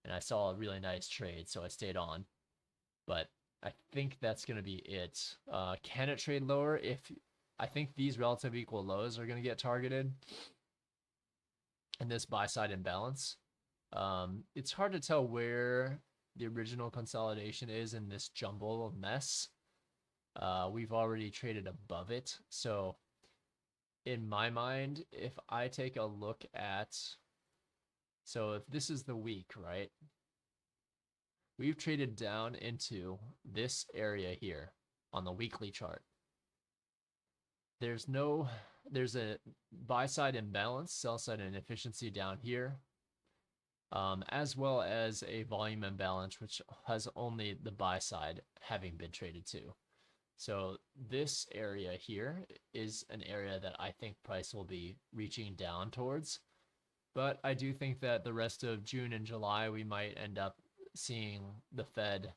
and I saw a really nice trade, so I stayed on. But I think that's going to be it. Can it trade lower? I think these relative equal lows are going to get targeted in this buy-side imbalance. It's hard to tell where the original consolidation is in this jumble of mess. we've already traded above it. So in my mind, if I take a look at, so if this is the week, right? We've traded down into this area here on the weekly chart. There's a buy side imbalance, sell side inefficiency down here, as well as a volume imbalance, which has only the buy side having been traded to. So this area here is an area that I think price will be reaching down towards. But I do think that the rest of June and July, we might end up seeing the Fed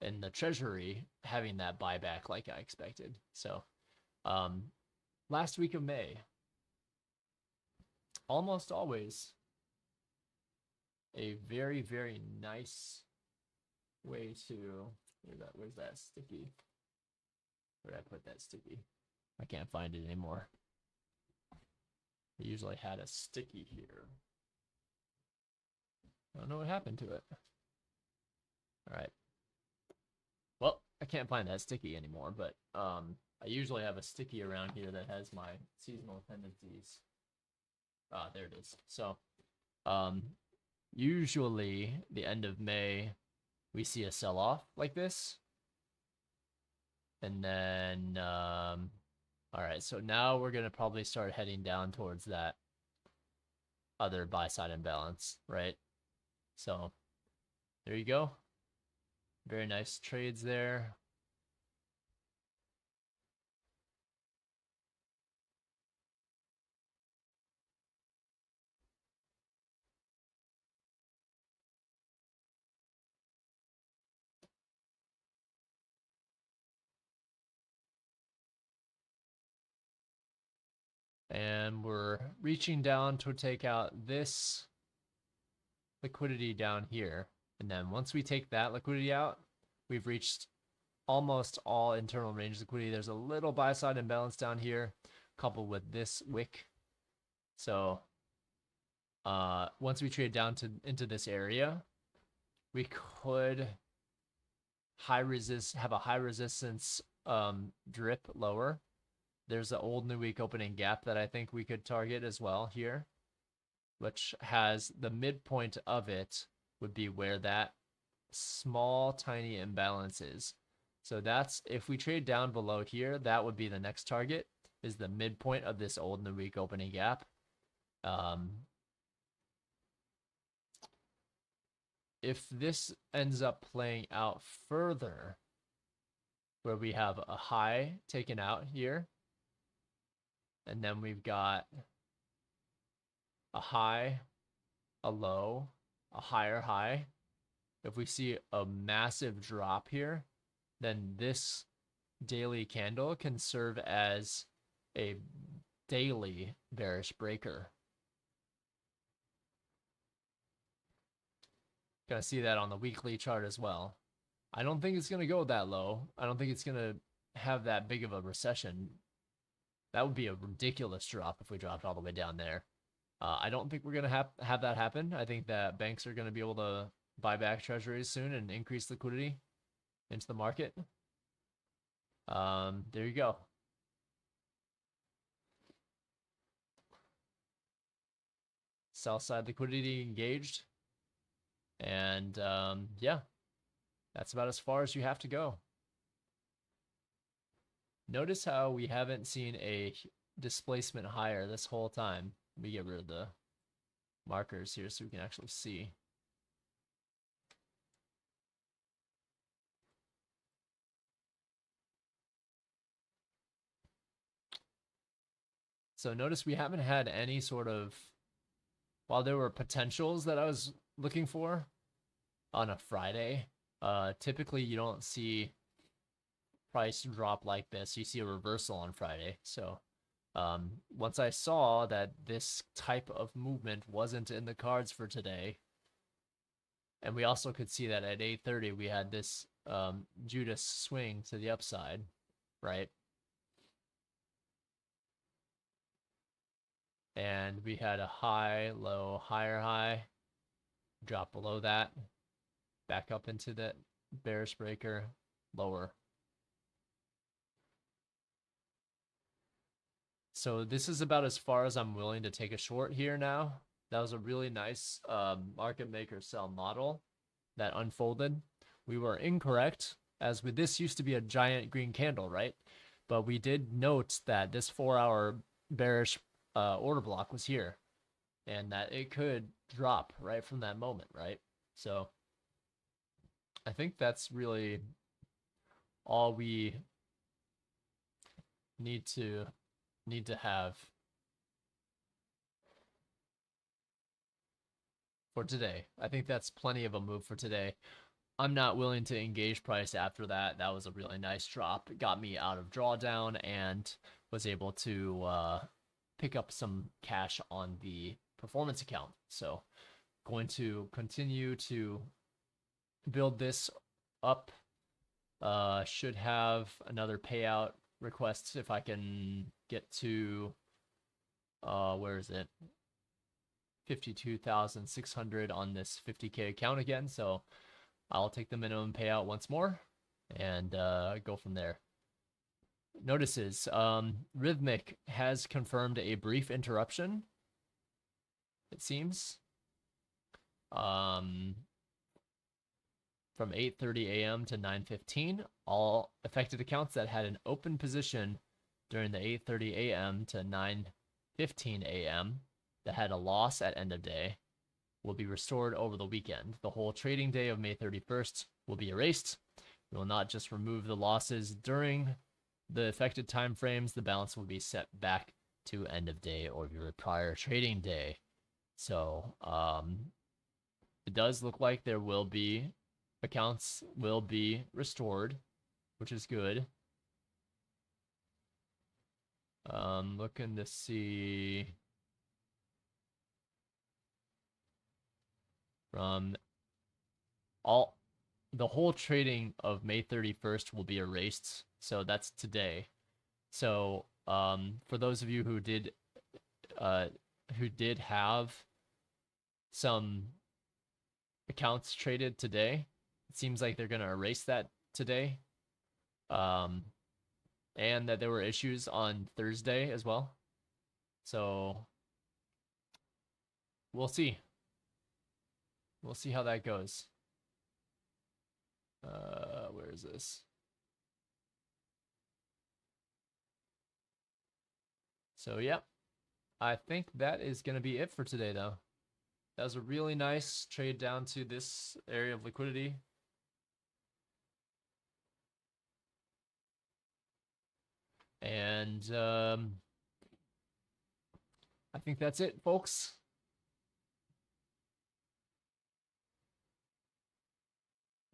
and the Treasury having that buyback like I expected. So last week of May, almost always a very, very nice way to, where's that sticky? Where did I put that sticky? I can't find it anymore. I usually had a sticky here. I don't know what happened to it. All right. Well, I can't find that sticky anymore, but I usually have a sticky around here that has my seasonal tendencies. There it is. So usually the end of May, we see a sell-off like this. And then, all right, so now we're going to probably start heading down towards that other buy side imbalance, right? So there you go. Very nice trades there. And we're reaching down to take out this liquidity down here. And then once we take that liquidity out, we've reached almost all internal range liquidity. There's a little buy side imbalance down here, coupled with this wick. So once we trade down into this area, we could have a high resistance drip lower. There's an old new week opening gap that I think we could target as well here, which has the midpoint of it would be where that small tiny imbalance is. So that's, if we trade down below here, that would be the next target, is the midpoint of this old new week opening gap. If this ends up playing out further, where we have a high taken out here, and then we've got a high, a low, a higher high. If we see a massive drop here, then this daily candle can serve as a daily bearish breaker. Gonna see that on the weekly chart as well. I don't think it's gonna go that low. I don't think it's gonna have that big of a recession. That would be a ridiculous drop if we dropped all the way down there. I don't think we're going to have that happen. I think that banks are going to be able to buy back treasuries soon and increase liquidity into the market. There you go. Sell side liquidity engaged. And yeah, that's about as far as you have to go. Notice how we haven't seen a displacement higher this whole time. Let me get rid of the markers here so we can actually see. So notice we haven't had any sort of, while there were potentials that I was looking for on a Friday, typically you don't see price drop like this. You see a reversal on Friday. So once I saw that this type of movement wasn't in the cards for today, and we also could see that at 8:30 we had this Judas swing to the upside, right? And we had a high, low, higher high, drop below that, back up into that bearish breaker, lower. So this is about as far as I'm willing to take a short here now. That was a really nice market maker sell model that unfolded. We were incorrect, as with this used to be a giant green candle, right? But we did note that this 4-hour bearish order block was here, and that it could drop right from that moment, right? So I think that's really all we need to have for today. I think that's plenty of a move for today. I'm not willing to engage price after that. That was a really nice drop. It got me out of drawdown and was able to pick up some cash on the performance account. So going to continue to build this up. Should have another payout request if I can get to where is it? 52,600 on this 50K account again. So I'll take the minimum payout once more and go from there. Notices, Rhythmic has confirmed a brief interruption, it seems, from 8:30 a.m. to 9:15. All affected accounts that had an open position during the 8:30 a.m. to 9:15 a.m. that had a loss at end of day will be restored over the weekend. The whole trading day of May 31st will be erased. We will not just remove the losses during the affected time frames. The balance will be set back to end of day or your prior trading day. So it does look like there will be accounts will be restored, which is good. Looking to see from the whole trading of May 31st will be erased. So that's today. So for those of you who did have some accounts traded today, it seems like they're going to erase that today. And that there were issues on Thursday as well. So we'll see. We'll see how that goes. Where is this? So, yeah, I think that is going to be it for today, though. That was a really nice trade down to this area of liquidity. And I think that's it, folks.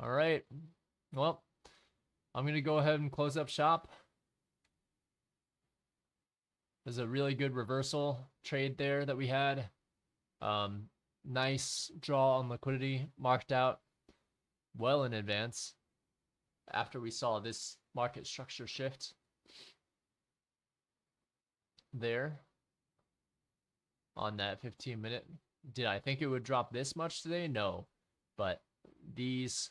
All right. Well, I'm going to go ahead and close up shop. There's a really good reversal trade there that we had. Nice draw on liquidity marked out well in advance after we saw this market structure shift there on that 15-minute. Did I think it would drop this much today? No. But these,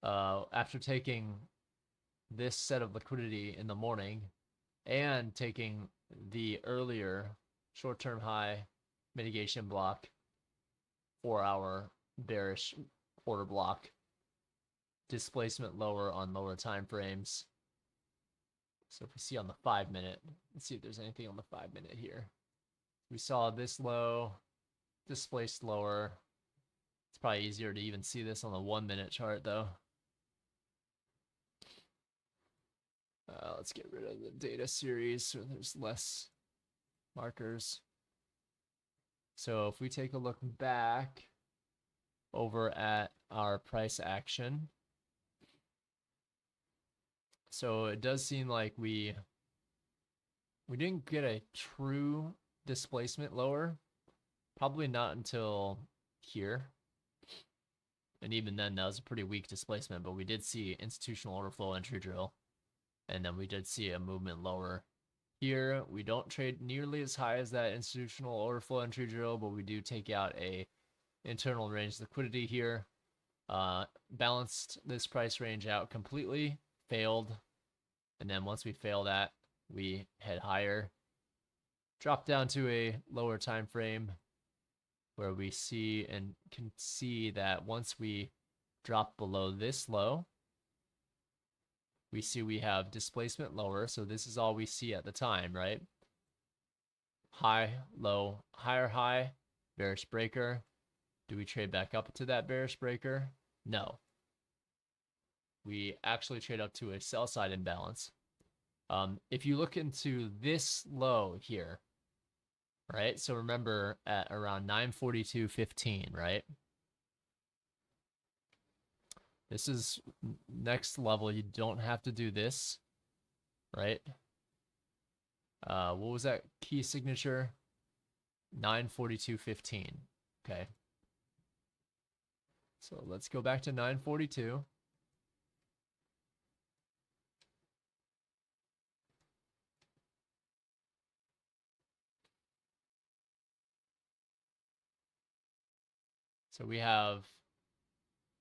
after taking this set of liquidity in the morning and taking the earlier short-term high mitigation block, 4-hour bearish order block, displacement lower on lower time frames. So if we see on the 5-minute, let's see if there's anything on the 5-minute here. We saw this low, displaced lower. It's probably easier to even see this on the 1-minute chart though. Let's get rid of the data series so there's less markers. So if we take a look back over at our price action, so it does seem like we didn't get a true displacement lower, probably not until here. And even then, that was a pretty weak displacement, but we did see institutional order flow entry drill. And then we did see a movement lower here. We don't trade nearly as high as that institutional order flow entry drill, but we do take out a internal range liquidity here. Balanced this price range out completely, failed. And then once we fail that, we head higher. drop down to a lower time frame where we see and can see that once we drop below this low, we see we have displacement lower. So this is all we see at the time, right? High, low, higher high, bearish breaker. Do we trade back up to that bearish breaker? No. We actually trade up to a sell side imbalance. If you look into this low here, right? So remember at around 942.15, right? This is next level. You don't have to do this, right? What was that key signature? 942.15. Okay. So let's go back to 942. So we have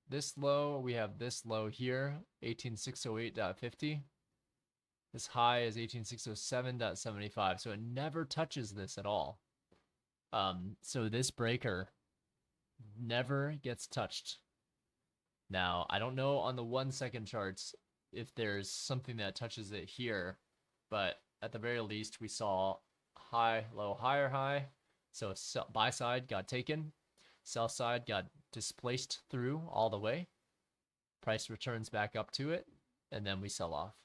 this low, we have this low here, 18608.50. This high is 18607.75. So it never touches this at all. So this breaker never gets touched. Now, I don't know on the 1 second charts if there's something that touches it here, but at the very least, we saw high, low, higher, high. So buy side got taken, sell side got displaced through all the way. Price returns back up to it, and then we sell off.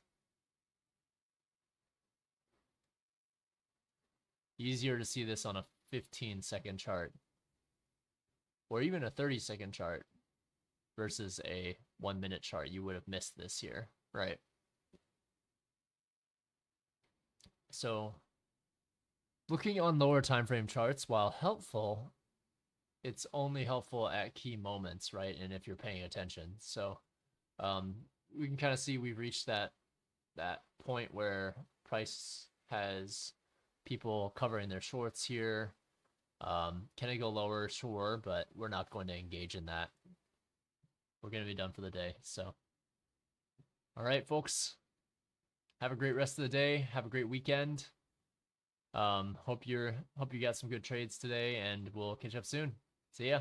Easier to see this on a 15-second chart or even a 30-second chart versus a 1-minute chart. You would have missed this here, right? So looking on lower time frame charts, while helpful, it's only helpful at key moments, right? And if you're paying attention. So we can kind of see we've reached that point where price has people covering their shorts here. Can it go lower? Sure, but we're not going to engage in that. We're going to be done for the day. So, all right, folks, have a great rest of the day. Have a great weekend. Hope you got some good trades today, and we'll catch up soon. See ya.